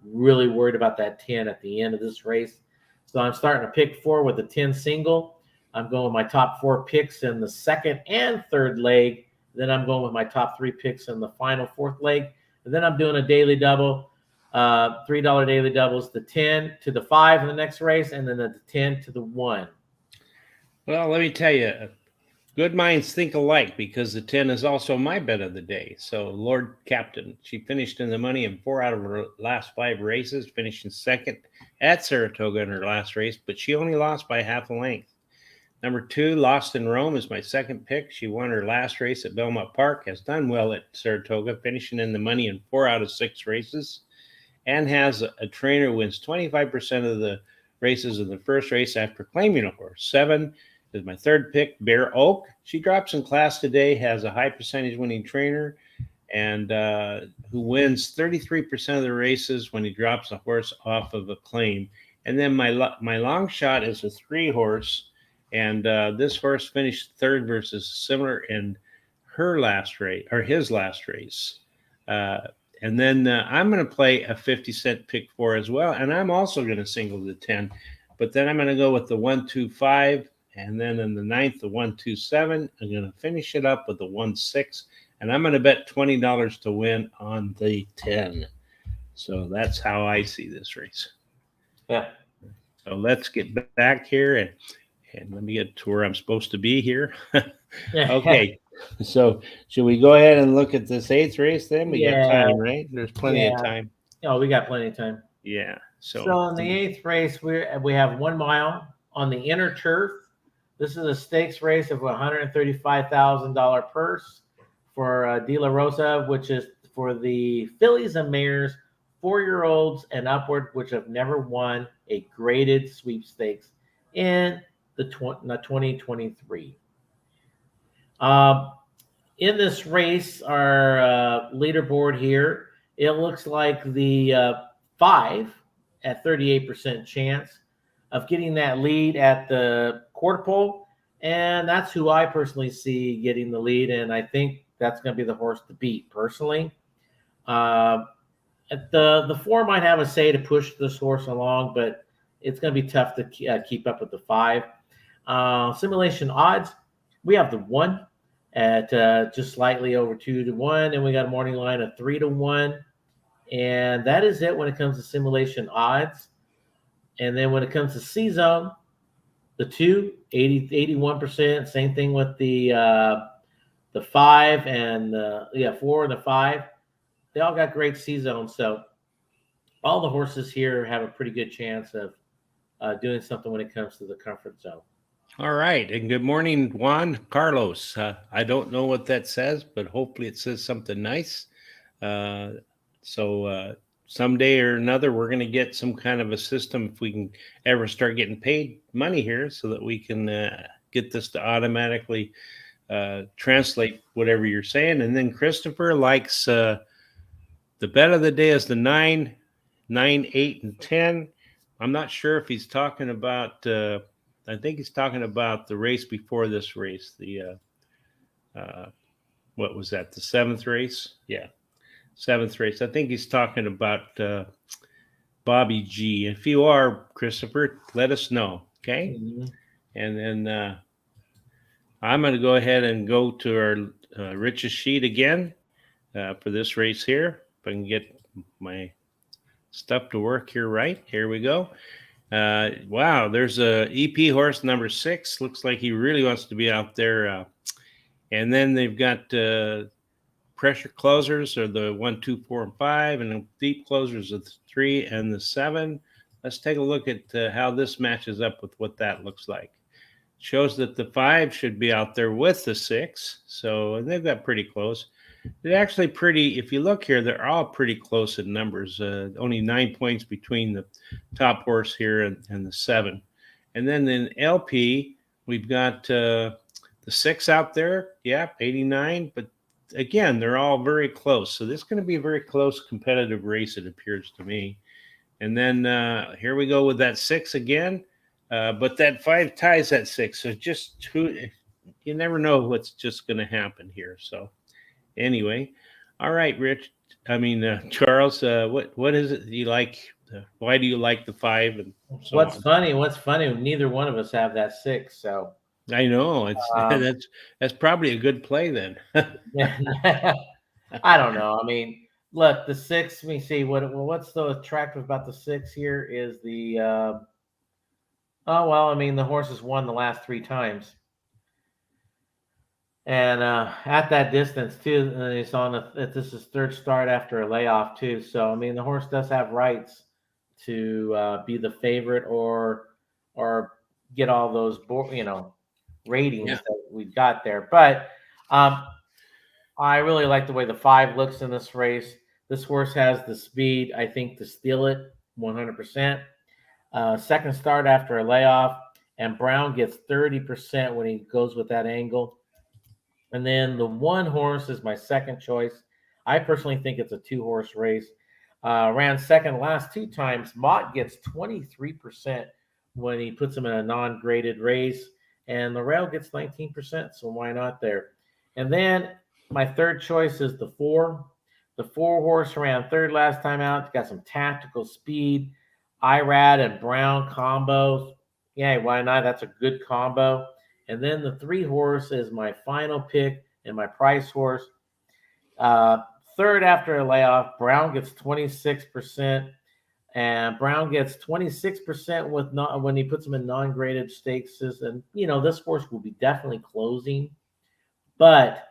[SPEAKER 4] really worried about that 10 at the end of this race. So I'm starting to pick 4 with the 10 single. I'm going with my top 4 picks in the second and third leg. Then I'm going with my top 3 picks in the final 4th leg. And then I'm doing a daily double, $3 daily doubles, the 10 to the 5 in the next race, and then the 10 to the 1.
[SPEAKER 3] Well, let me tell you, good minds think alike, because the 10 is also my bet of the day. So Lord Captain, she finished in the money in 4 out of her last 5 races, finishing second at Saratoga in her last race, but she only lost by half a length. Number 2, Lost in Rome, is my second pick. She won her last race at Belmont Park, has done well at Saratoga, finishing in the money in 4 out of 6 races, and has a trainer who wins 25% of the races in the first race after claiming a horse. 7 is my third pick, Bear Oak. She drops in class today, has a high percentage winning trainer, and who wins 33% of the races when he drops a horse off of a claim. And then my long shot is a 3 horse. And this horse finished third versus similar in her last race, or his last race. And then I'm going to play a 50-cent pick 4 as well. And I'm also going to single the 10. But then I'm going to go with the 1, 2, 5. And then in the 9th, the 1, 2, 7. I'm going to finish it up with the 1, 6. And I'm going to bet $20 to win on the 10. So that's how I see this race.
[SPEAKER 4] Yeah.
[SPEAKER 3] So let's get back here and let me get to where I'm supposed to be here. Okay. So should we go ahead and look at this 8th race then? We got time, right? There's plenty of time.
[SPEAKER 4] Oh, we got plenty of time.
[SPEAKER 3] Yeah. So
[SPEAKER 4] in the 8th race, we have 1 mile on the inner turf. This is a stakes race of $135,000 purse for De La Rosa, which is for the fillies and mares, 4-year-olds and upward, which have never won a graded sweepstakes in the 2023. In this race, our leaderboard here, it looks like the 5 at 38% chance of getting that lead at the quarter pole. And that's who I personally see getting the lead. And I think that's going to be the horse to beat personally. The 4 might have a say to push this horse along, but it's going to be tough to keep up with the 5. Simulation odds, we have the 1 at just slightly over 2-1, and we got a morning line of 3-1. And that is it when it comes to simulation odds. And then when it comes to C-Zone, the 2, 81%. Same thing with the 5 and the 4 and the 5. They all got great C-Zone. So all the horses here have a pretty good chance of doing something when it comes to the comfort zone.
[SPEAKER 3] All right. And good morning, Juan Carlos. I don't know what that says, but hopefully it says something nice. So someday or another, we're going to get some kind of a system if we can ever start getting paid money here so that we can get this to automatically translate whatever you're saying. And then Christopher likes the bet of the day is the 9, 8, and 10. I'm not sure if he's talking about, I think he's talking about the race before this race. The, what was that? The 7th race? Yeah. 7th race. I think he's talking about Bobby G. If you are, Christopher, let us know. Okay. Mm-hmm. And then I'm going to go ahead and go to our richest sheet again for this race here. If I can get my stuff to work here right. Here we go. Wow, there's a EP horse number 6. Looks like he really wants to be out there. And then they've got pressure closers are the 1, 2, 4, and 5, and the deep closers are the 3 and the 7. Let's take a look at how this matches up with what that looks like. Shows that the 5 should be out there with the 6. So and they've got pretty close. They're actually pretty, if you look here, they're all pretty close in numbers. Only 9 points between the top horse here and the 7. And then in LP, we've got the 6 out there. Yeah, 89. But again, they're all very close. So this is going to be a very close competitive race, it appears to me. And then here we go with that 6 again. But that 5 ties that 6. So just you never know what's just going to happen here. So anyway, all right, Charles, what is it you like? Why do you like the 5? And so
[SPEAKER 4] what's funny, neither one of us have that 6. So
[SPEAKER 3] I know that's probably a good play then.
[SPEAKER 4] I don't know. I mean, look, the 6. Let me see what's so attractive about the 6 here is the. The horse has won the last 3 times, and at that distance too. It's this is 3rd start after a layoff too. So I mean, the horse does have rights to be the favorite or get all those ratings that we've got there. But I really like the way the 5 looks in this race. This horse has the speed, I think, to steal it 100%. 2nd start after a layoff, and Brown gets 30% when he goes with that angle. And then the 1 horse is my second choice. I personally think it's a 2-horse race. Ran second last 2 times. Mott gets 23% when he puts him in a non-graded race. And the rail gets 19%, so why not there? And then my 3rd choice is the 4. The 4 horse ran 3rd last time out. Got some tactical speed. Irad and Brown combos. Yeah, why not? That's a good combo. And then the 3 horse is my final pick and my price horse. 3rd after a layoff, Brown gets 26%. And Brown gets 26% when he puts them in non-graded stakes. And, this horse will be definitely closing. But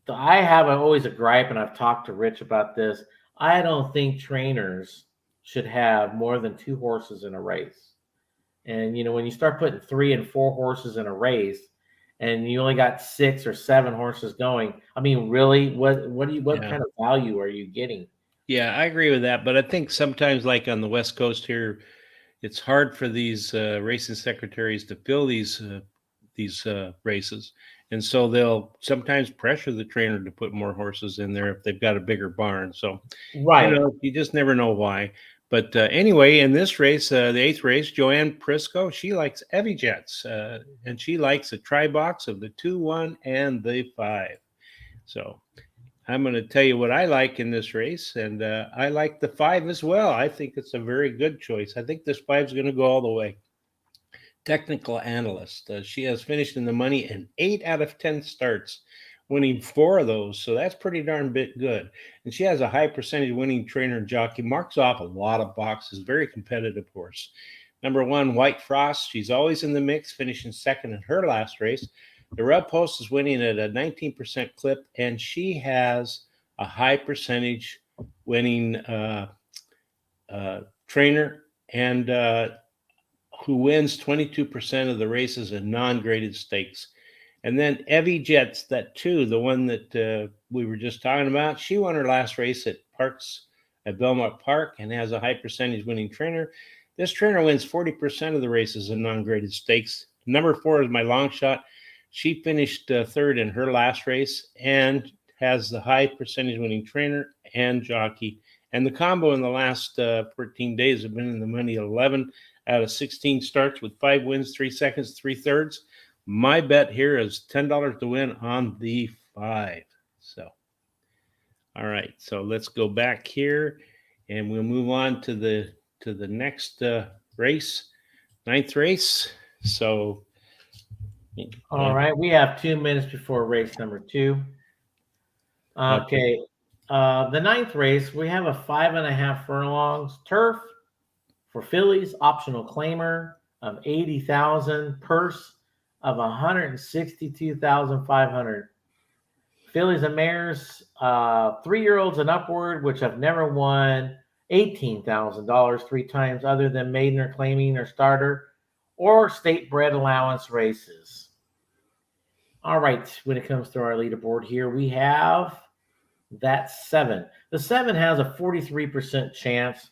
[SPEAKER 4] I have always a gripe, and I've talked to Rich about this. I don't think trainers should have more than 2 horses in a race. And, when you start putting 3 and 4 horses in a race and you only got 6 or 7 horses going, I mean, really, what kind of value are you getting?
[SPEAKER 3] Yeah, I agree with that. But I think sometimes, like on the West Coast here, it's hard for these racing secretaries to fill these races. And so they'll sometimes pressure the trainer to put more horses in there if they've got a bigger barn. So,
[SPEAKER 4] right.
[SPEAKER 3] You just never know why. But anyway, in this race, the 8th race, Joanne Prisco, she likes Evie Jets, and she likes the try box of the 2, 1, and the 5. So I'm going to tell you what I like in this race, and I like the 5 as well. I think it's a very good choice. I think this 5 is going to go all the way. Technical analyst. She has finished in the money in 8 out of 10 starts, winning 4 of those. So that's pretty darn bit good. And she has a high percentage winning trainer and jockey. Marks off a lot of boxes. Very competitive horse. Number 1, White Frost. She's always in the mix, finishing second in her last race. The Red Post is winning at a 19% clip, and she has a high percentage winning trainer and who wins 22% of the races in non-graded stakes. And then Evie Jets, that 2, the one that we were just talking about, she won her last race at Belmont Park and has a high percentage winning trainer. This trainer wins 40% of the races in non-graded stakes. Number 4 is my long shot. She finished 3rd in her last race and has the high percentage winning trainer and jockey. And the combo in the last 14 days have been in the money 11 out of 16 starts with 5 wins, 3 seconds, 3 thirds. My bet here is $10 to win on the 5. So, all right. So let's go back here, and we'll move on to the next race, 9th race. So,
[SPEAKER 4] All right, we have 2 minutes before race number 2. Okay. The 9th race, we have a 5.5 furlongs turf for fillies, optional claimer of 80,000, purse of 162,500. Fillies and mares, 3-year-olds and upward, which have never won $18,000 3 times other than maiden or claiming or starter or state bred allowance races. All right, when it comes to our leaderboard here, we have that 7. The 7 has a 43% chance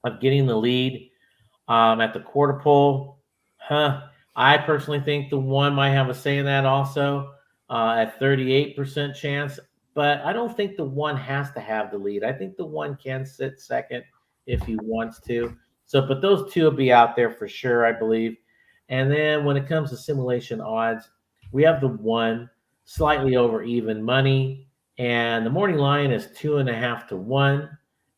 [SPEAKER 4] of getting the lead at the quarter pole. I personally think the 1 might have a say in that also at 38% chance, but I don't think the 1 has to have the lead. I think the 1 can sit second if he wants to. So, but those 2 will be out there for sure, I believe. And then when it comes to simulation odds, we have the 1 slightly over even money, and the morning line is 2.5 to 1.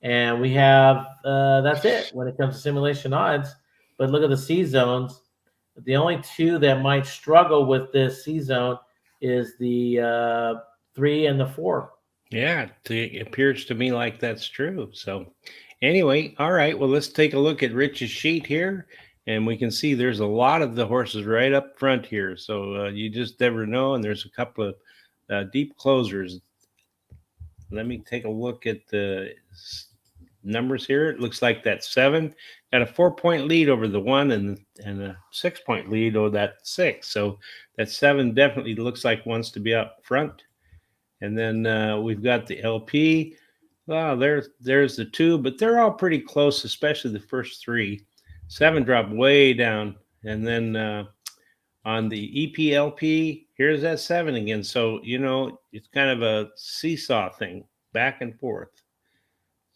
[SPEAKER 4] And we have, that's it when it comes to simulation odds. But look at the C zones. The only 2 that might struggle with this C zone is the 3 and the 4.
[SPEAKER 3] Yeah, it appears to me like that's true. So anyway, all right, well, let's take a look at Rich's sheet here. And we can see there's a lot of the horses right up front here. So you just never know. And there's a couple of deep closers. Let me take a look at the numbers here. It looks like that 7 got a 4-point lead over the 1 and a 6-point lead over that 6. So that 7 definitely looks like wants to be up front. And then we've got the LP. Well, there's the 2, but they're all pretty close, especially the first 3. 7 dropped way down. And then on the EPLP, here's that 7 again. So, it's kind of a seesaw thing, back and forth.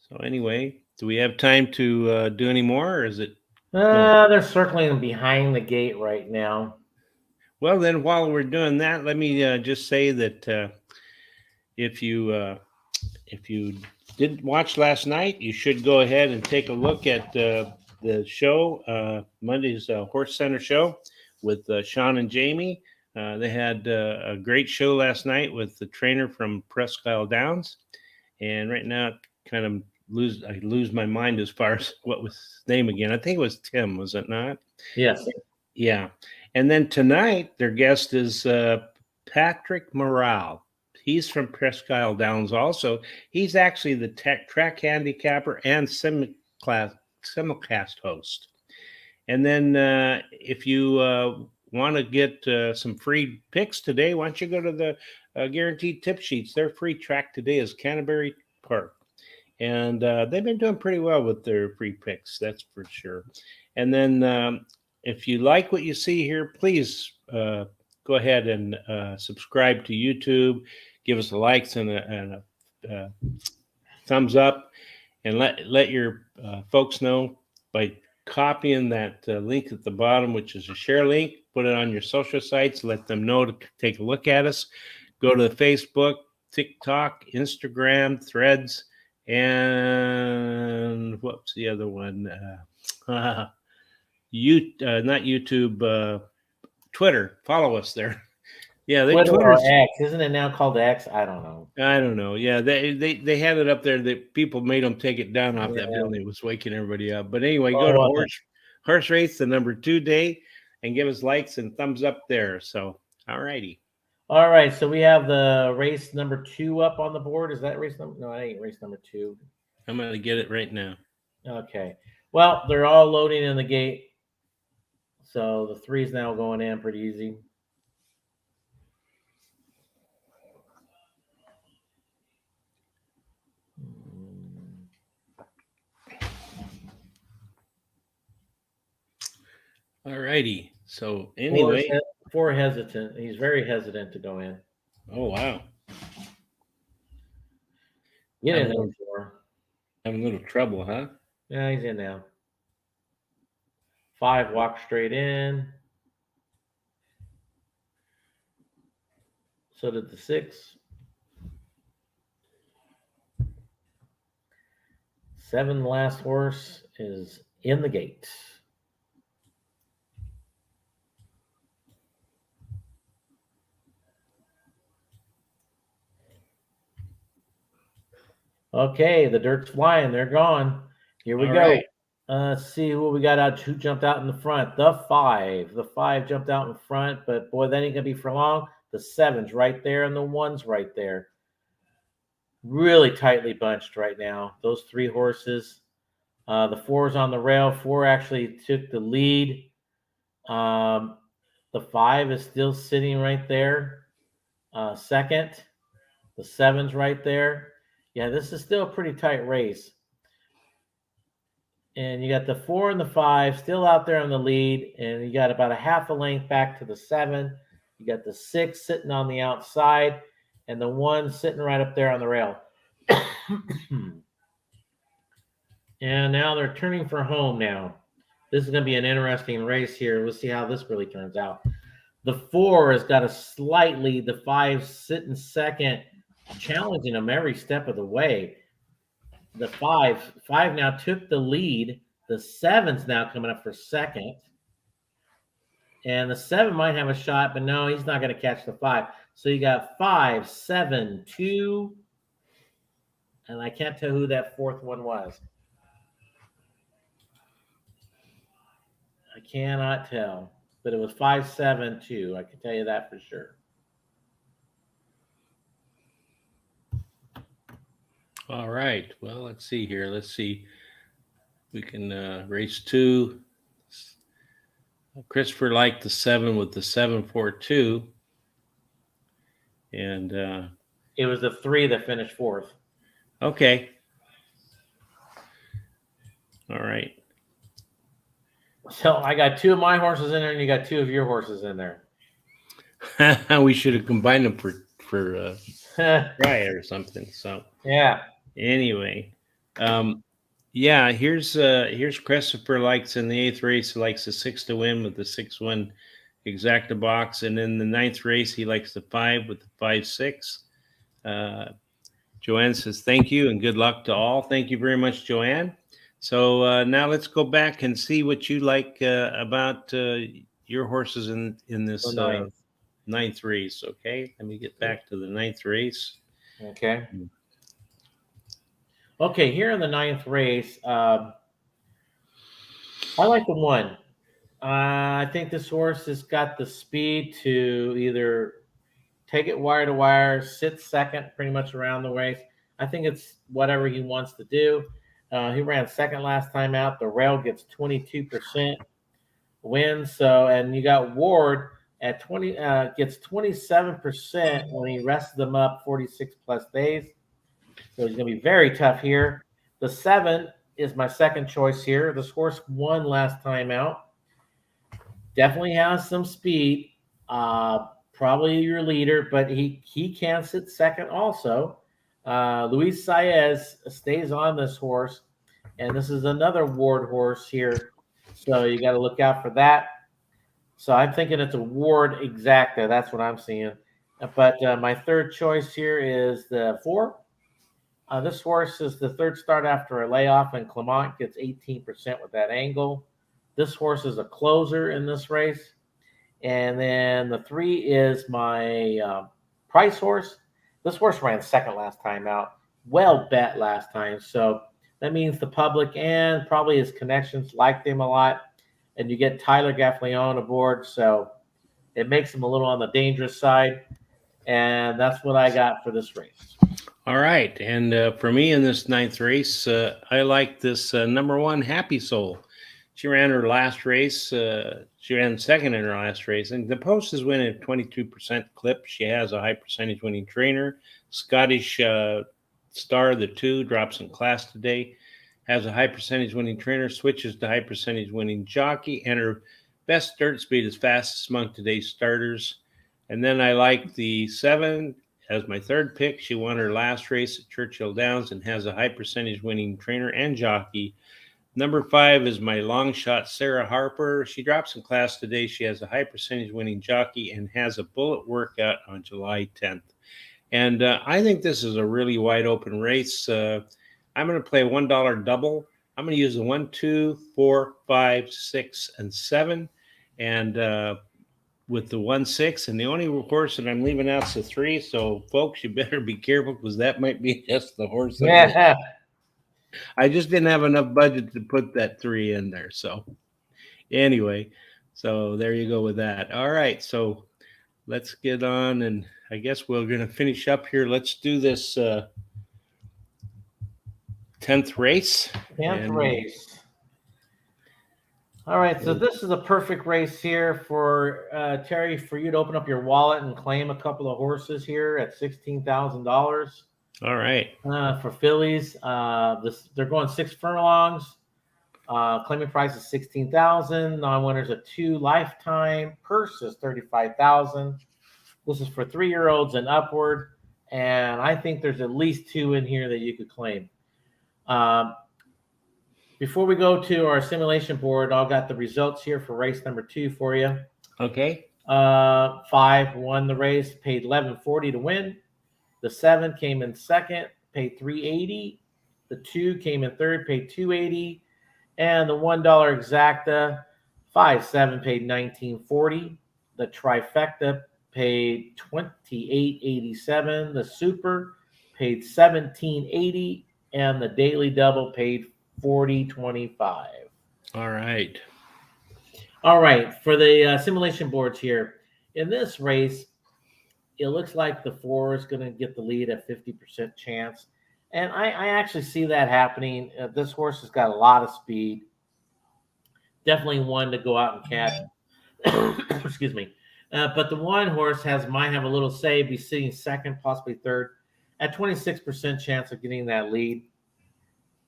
[SPEAKER 3] So anyway, do we have time to do any more, or is it?
[SPEAKER 4] They're circling behind the gate right now.
[SPEAKER 3] Well, then while we're doing that, let me just say that if you didn't watch last night, you should go ahead and take a look at the show, Monday's Horse Center show with Sean and Jamie. They had a great show last night with the trainer from Presque Isle Downs. And right now, kind of I lose my mind as far as what was his name again. I think it was Tim, was it not?
[SPEAKER 4] Yes.
[SPEAKER 3] Yeah. And then tonight, their guest is Patrick Morale. He's from Presque Isle Downs also. He's actually the track handicapper and simulcast host. And then if you want to get some free picks today, why don't you go to the Guaranteed Tip Sheets. Their free track today is Canterbury Park. And they've been doing pretty well with their free picks, that's for sure. And then if you like what you see here, please go ahead and subscribe to YouTube. Give us a likes and a thumbs up. and let your folks know by copying that link at the bottom, which is a share link. Put it on your social sites. Let them know to take a look at us. Go to the Facebook, TikTok, Instagram, Threads, and what's the other one? Not YouTube, Twitter. Follow us there. Yeah,
[SPEAKER 4] Twitter or
[SPEAKER 3] Twitter's.
[SPEAKER 4] X, isn't it now called X? I don't know.
[SPEAKER 3] I don't know. Yeah, they had it up there that people made them take it down off that
[SPEAKER 4] Yeah.
[SPEAKER 3] building. It was waking everybody up. But anyway,
[SPEAKER 4] Oh,
[SPEAKER 3] go to
[SPEAKER 4] was it?
[SPEAKER 3] horse race, the number 2 day, and give us likes and thumbs up there. So, all righty.
[SPEAKER 4] All right, so we have the race number 2 up on the board. Is that race number? No, that ain't race number 2.
[SPEAKER 3] I'm going to get it right now.
[SPEAKER 4] Okay. Well, they're all loading in the gate. So the 3's now going in pretty easy.
[SPEAKER 3] All righty. So anyway,
[SPEAKER 4] 4 hesitant. He's very hesitant to go in.
[SPEAKER 3] oh wow,
[SPEAKER 4] Get in
[SPEAKER 3] I'm
[SPEAKER 4] there, 4.
[SPEAKER 3] having a little trouble, huh?
[SPEAKER 4] Yeah, he's in now. 5 walk straight in. So did the 6. 7, the last horse, is in the gate. Okay, the dirt's flying. They're gone. Here we
[SPEAKER 3] All
[SPEAKER 4] go.
[SPEAKER 3] right.
[SPEAKER 4] Let's see who we got out. Who jumped out in the front? The 5. The 5 jumped out in front, but boy, that ain't gonna be for long. The 7's right there, and the 1's right there. Really tightly bunched right now. Those 3 horses. The 4's on the rail. 4 actually took the lead. The 5 is still sitting right there. Second. The 7's right there. Yeah, this is still a pretty tight race. And you got the 4 and the 5 still out there on the lead, and you got about a half a length back to the 7. You got the 6 sitting on the outside, and the 1 sitting right up there on the rail. And now they're turning for home now. This is going to be an interesting race here. We'll see how this really turns out. The 4 has got a slightly, the 5 sitting second, challenging them every step of the way. The 5 now took the lead. The 7's now coming up for second. And the 7 might have a shot, but no, he's not going to catch the 5. So you got 5, 7, 2. And I can't tell who that 4th one was. I cannot tell. But it was 5, 7, 2. I can tell you that for sure.
[SPEAKER 3] All right. Well, let's see here. Let's see. We can race 2. Christopher liked the 7 with the 7-4-2. And
[SPEAKER 4] it was the 3 that finished 4th.
[SPEAKER 3] Okay. All right.
[SPEAKER 4] So I got 2 of my horses in there, and you got 2 of your horses in there.
[SPEAKER 3] We should have combined them for riot or something. So
[SPEAKER 4] yeah.
[SPEAKER 3] Anyway, yeah. Here's Christopher likes in the 8th race. He likes the 6 to win with the 6-1 exacta box, and in the 9th race he likes the 5 with the 5-6. Joanne says thank you and good luck to all. Thank you very much, Joanne. So now let's go back and see what you like about your horses in this 9th race. Okay, let me get back to the 9th race.
[SPEAKER 4] Okay. Okay, here in the 9th race, I like the 1. I think this horse has got the speed to either take it wire to wire, sit second pretty much around the race. I think it's whatever he wants to do. He ran second last time out. The rail gets 22% wins. So, and you got Ward at 20, gets 27% when he rests them up 46 plus days. So he's going to be very tough here. The 7 is my second choice here. This horse won last time out. Definitely has some speed. Probably your leader, but he can sit second also. Luis Saez stays on this horse, and this is another Ward horse here, so you got to look out for that. So I'm thinking it's a Ward Exacta. That's what I'm seeing. But my third choice here is the 4. This horse is the third start after a layoff, and Clement gets 18% with that angle. This horse is a closer in this race. And then the 3 is my price horse. This horse ran second last time out. Well bet last time. So that means the public and probably his connections liked him a lot. And you get Tyler Gaffleon aboard. So it makes him a little on the dangerous side. And that's what I got for this race.
[SPEAKER 3] All right. And for me in this 9th race, I like this number 1, Happy Soul. She ran her last race. She ran second in her last race. And the post is winning at 22% clip. She has a high percentage winning trainer. Scottish Star, the 2, drops in class today. Has a high percentage winning trainer. Switches to high percentage winning jockey. And her best dirt speed is fastest among today's starters. And then I like the 7 as my third pick. She won her last race at Churchill Downs and has a high percentage winning trainer and jockey. Number 5 is my long shot, Sarah Harper. She drops in class today. She has a high percentage winning jockey and has a bullet workout on July 10th. And I think this is a really wide open race. I'm going to play a $1 double. I'm going to use the 1, 2, 4, 5, 6, and 7. And with the 1, 6, and the only horse that I'm leaving out is the 3. So, folks, you better be careful because that might be just the horse.
[SPEAKER 4] Yeah.
[SPEAKER 3] I just didn't have enough budget to put that 3 in there. So anyway, so there you go with that. All right. So let's get on. And I guess we're going to finish up here. Let's do this 10th race.
[SPEAKER 4] 10th race. All right. So this is a perfect race here for Terry, for you to open up your wallet and claim a couple of horses here at $16,000.
[SPEAKER 3] All right.
[SPEAKER 4] For fillies, they're going 6 furlongs. Claiming price is $16,000. Non-winners a 2 lifetime. Purse is $35,000. This is for 3-year-olds and upward. And I think there's at least 2 in here that you could claim. Before we go to our simulation board, I've got the results here for race number 2 for you.
[SPEAKER 3] Okay.
[SPEAKER 4] 5 won the race, paid $11.40 to win. The 7 came in second, paid $3.80. The 2 came in third, paid $2.80. And the $1 exacta, 5-7, paid $19.40. The trifecta paid $28.87. The super paid $17.80. And the daily double paid $40.25.
[SPEAKER 3] All right.
[SPEAKER 4] All right. For the simulation boards here, in this race, it looks like the 4 is going to get the lead at 50% chance. And I actually see that happening. This horse has got a lot of speed. Definitely one to go out and catch. Excuse me. But the 1 horse might have a little say, be sitting second, possibly third, at 26% chance of getting that lead.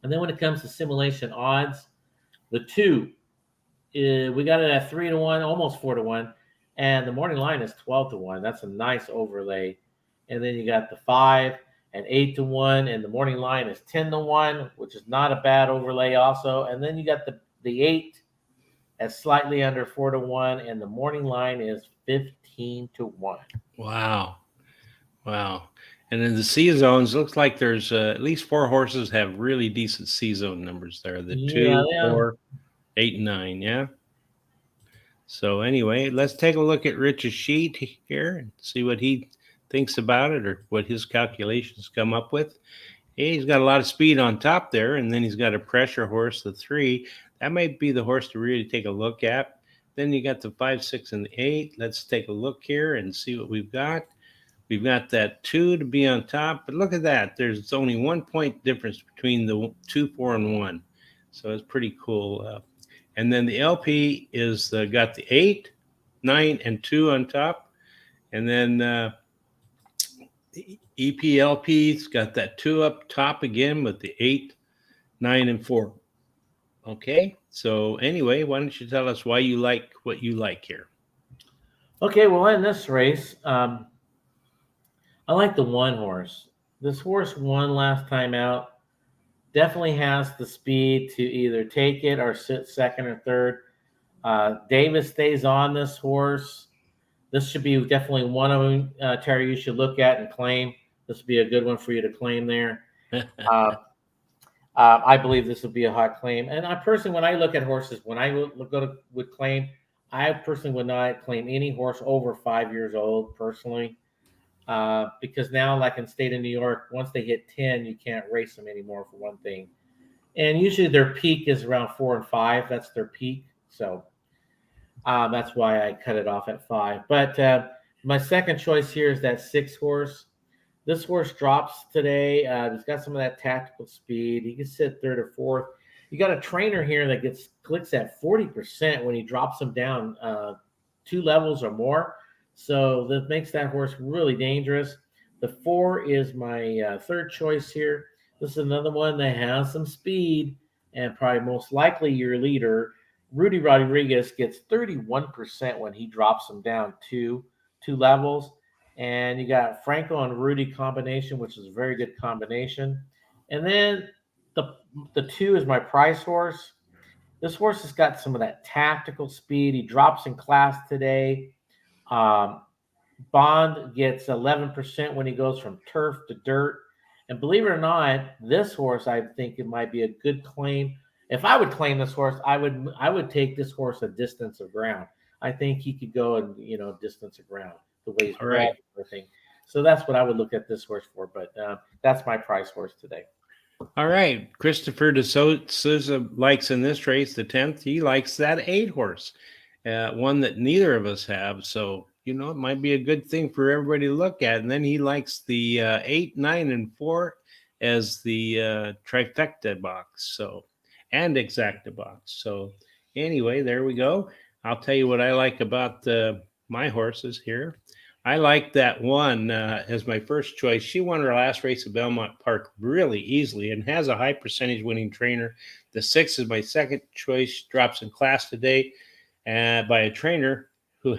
[SPEAKER 4] And then when it comes to simulation odds, the 2, we got it at 3-1, almost 4-1. And the morning line is 12-1. That's a nice overlay. And then you got the 5 and 8-1, and the morning line is 10-1, which is not a bad overlay also. And then you got the 8 at slightly under 4-1, and the morning line is 15-1.
[SPEAKER 3] Wow. And in the C zones, looks like there's at least 4 horses have really decent C zone numbers there. The 2, 4, 8, and 9. Yeah. So anyway, let's take a look at Rich's sheet here and see what he thinks about it or what his calculations come up with. Hey, he's got a lot of speed on top there, and then he's got a pressure horse, the 3. That might be the horse to really take a look at. Then you got the 5, 6, and the 8. Let's take a look here and see what we've got. We've got that 2 to be on top, but look at that. There's only 1 point difference between the 2, 4, and 1. So it's pretty cool. And then the LP is got the 8, 9, and 2 on top. And then the EPLP's got that 2 up top again with the 8, 9, and 4. Okay. So anyway, why don't you tell us why you like what you like here?
[SPEAKER 4] Okay. Well, in this race, I like the 1 horse. This horse won last time out. Definitely has the speed to either take it or sit second or third. Davis stays on this horse. This should be definitely one of them, Terry, you should look at and claim. This would be a good one for you to claim there. Uh, I believe this would be a hot claim. And I personally, when I look at horses, when I would claim, I personally would not claim any horse over 5 years old, personally. Because now, like in state of New York, once they hit 10, you can't race them anymore, for one thing. And usually their peak is around 4 and 5. That's their peak. So that's why I cut it off at 5. But my second choice here is that 6 horse. This horse drops today. He's got some of that tactical speed. He can sit third or fourth. You got a trainer here that clicks at 40% when he drops him down 2 levels or more. So that makes that horse really dangerous. The 4 is my third choice here. This is another one that has some speed and probably most likely your leader. Rudy Rodriguez gets 31% when he drops him down two levels. And you got Franco and Rudy combination, which is a very good combination. And then the 2 is my price horse. This horse has got some of that tactical speed. He drops in class today. Bond gets 11% when he goes from turf to dirt. And believe it or not, this horse, I think it might be a good claim. If I would claim this horse, I would take this horse a distance of ground. I think he could go and distance of ground the way he's bred and everything. So that's what I would look at this horse for. But that's my price horse today.
[SPEAKER 3] All right, Christopher de Souza likes in this race the 10th. He likes that 8 horse, one that neither of us have. So it might be a good thing for everybody to look at. And then he likes the 8, 9, and 4 as the trifecta box. So, and exacta box. So anyway, there we go. I'll tell you what I like about my horses here. I like that one as my first choice. She won her last race at Belmont Park really easily and has a high percentage winning trainer. The 6 is my second choice. Drops in class today by a trainer who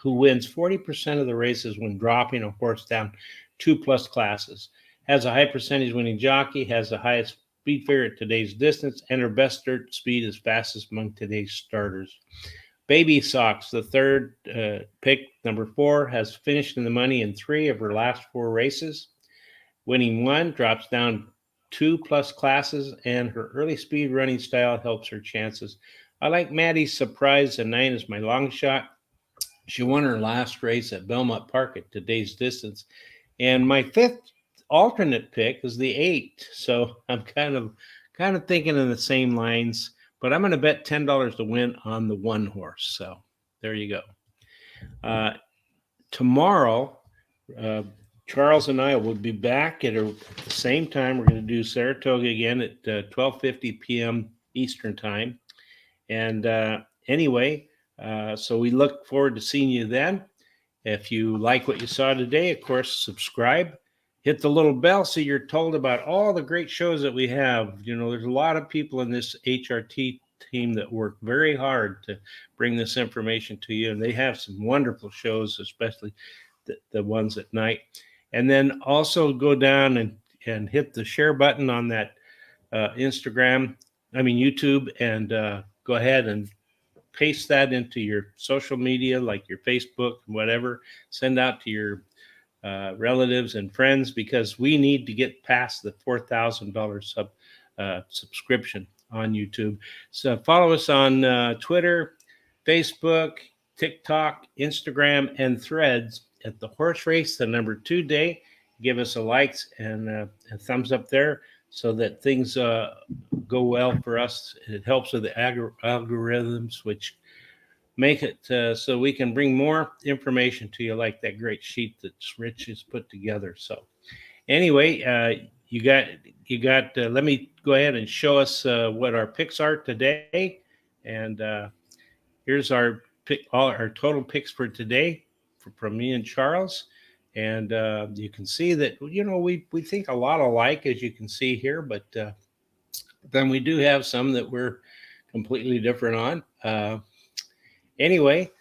[SPEAKER 3] wins 40% of the races when dropping a horse down 2+ classes. Has a high percentage winning jockey, has the highest speed figure at today's distance, and her best dirt speed is fastest among today's starters. Baby Sox, the third pick, number 4, has finished in the money in 3 of her last 4 races. Winning 1, drops down 2+ classes, and her early speed running style helps her chances. I like Maddie's Surprise. The 9 is my long shot. She won her last race at Belmont Park at today's distance. And my 5th alternate pick is the 8. So I'm kind of thinking in the same lines. But I'm going to bet $10 to win on the 1 horse. So there you go. Tomorrow, Charles and I will be back at the same time. We're going to do Saratoga again at 12:50 p.m. Eastern time. And anyway, so we look forward to seeing you then. If you like what you saw today, of course, subscribe. Hit the little bell so you're told about all the great shows that we have. There's a lot of people in this HRT team that work very hard to bring this information to you. And they have some wonderful shows, especially the ones at night. And then also go down and hit the share button on that YouTube, and go ahead and paste that into your social media, like your Facebook and whatever. Send out to your relatives and friends, because we need to get past the $4,000 subscription on YouTube. So follow us on Twitter, Facebook, TikTok, Instagram, and Threads at The Horse Race, the number 2 day. Give us a likes and a thumbs up there so that things go well for us. It helps with the algorithms, which make it so we can bring more information to you, like that great sheet that Rich has put together. So anyway, you got let me go ahead and show us what our picks are today. And here's our all our total picks for today from me and Charles. And you can see that, we think a lot alike, as you can see here, but then we do have some that we're completely different on. Anyway,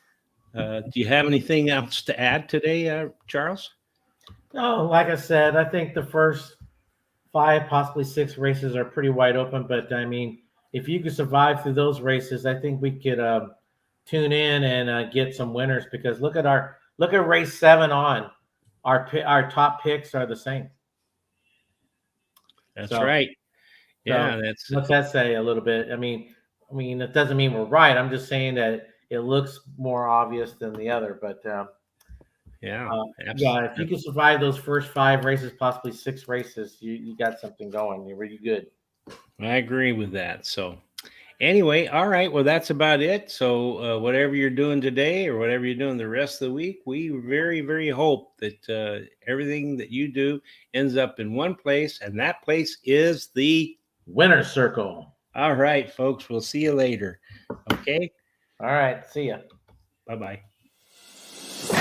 [SPEAKER 3] do you have anything else to add today, Charles?
[SPEAKER 4] No, like I said, I think the first 5, possibly 6 races are pretty wide open. But I mean, if you could survive through those races, I think we could tune in and get some winners. Because look at race 7 on. Our top picks are the same.
[SPEAKER 3] That's
[SPEAKER 4] So,
[SPEAKER 3] right. Yeah,
[SPEAKER 4] so
[SPEAKER 3] that's
[SPEAKER 4] what's that say a little bit? I mean, it doesn't mean we're right. I'm just saying that it looks more obvious than the other. But
[SPEAKER 3] yeah,
[SPEAKER 4] yeah, if you can survive those first 5 races, possibly 6 races, you got something going. You're really good.
[SPEAKER 3] I agree with that. So, anyway, all right. Well, that's about it. So, whatever you're doing today or whatever you're doing the rest of the week, we very, very hope that everything that you do ends up in one place, and that place is the
[SPEAKER 4] Winner's circle.
[SPEAKER 3] All right, folks. We'll see you later. Okay.
[SPEAKER 4] All right. See ya.
[SPEAKER 3] Bye bye.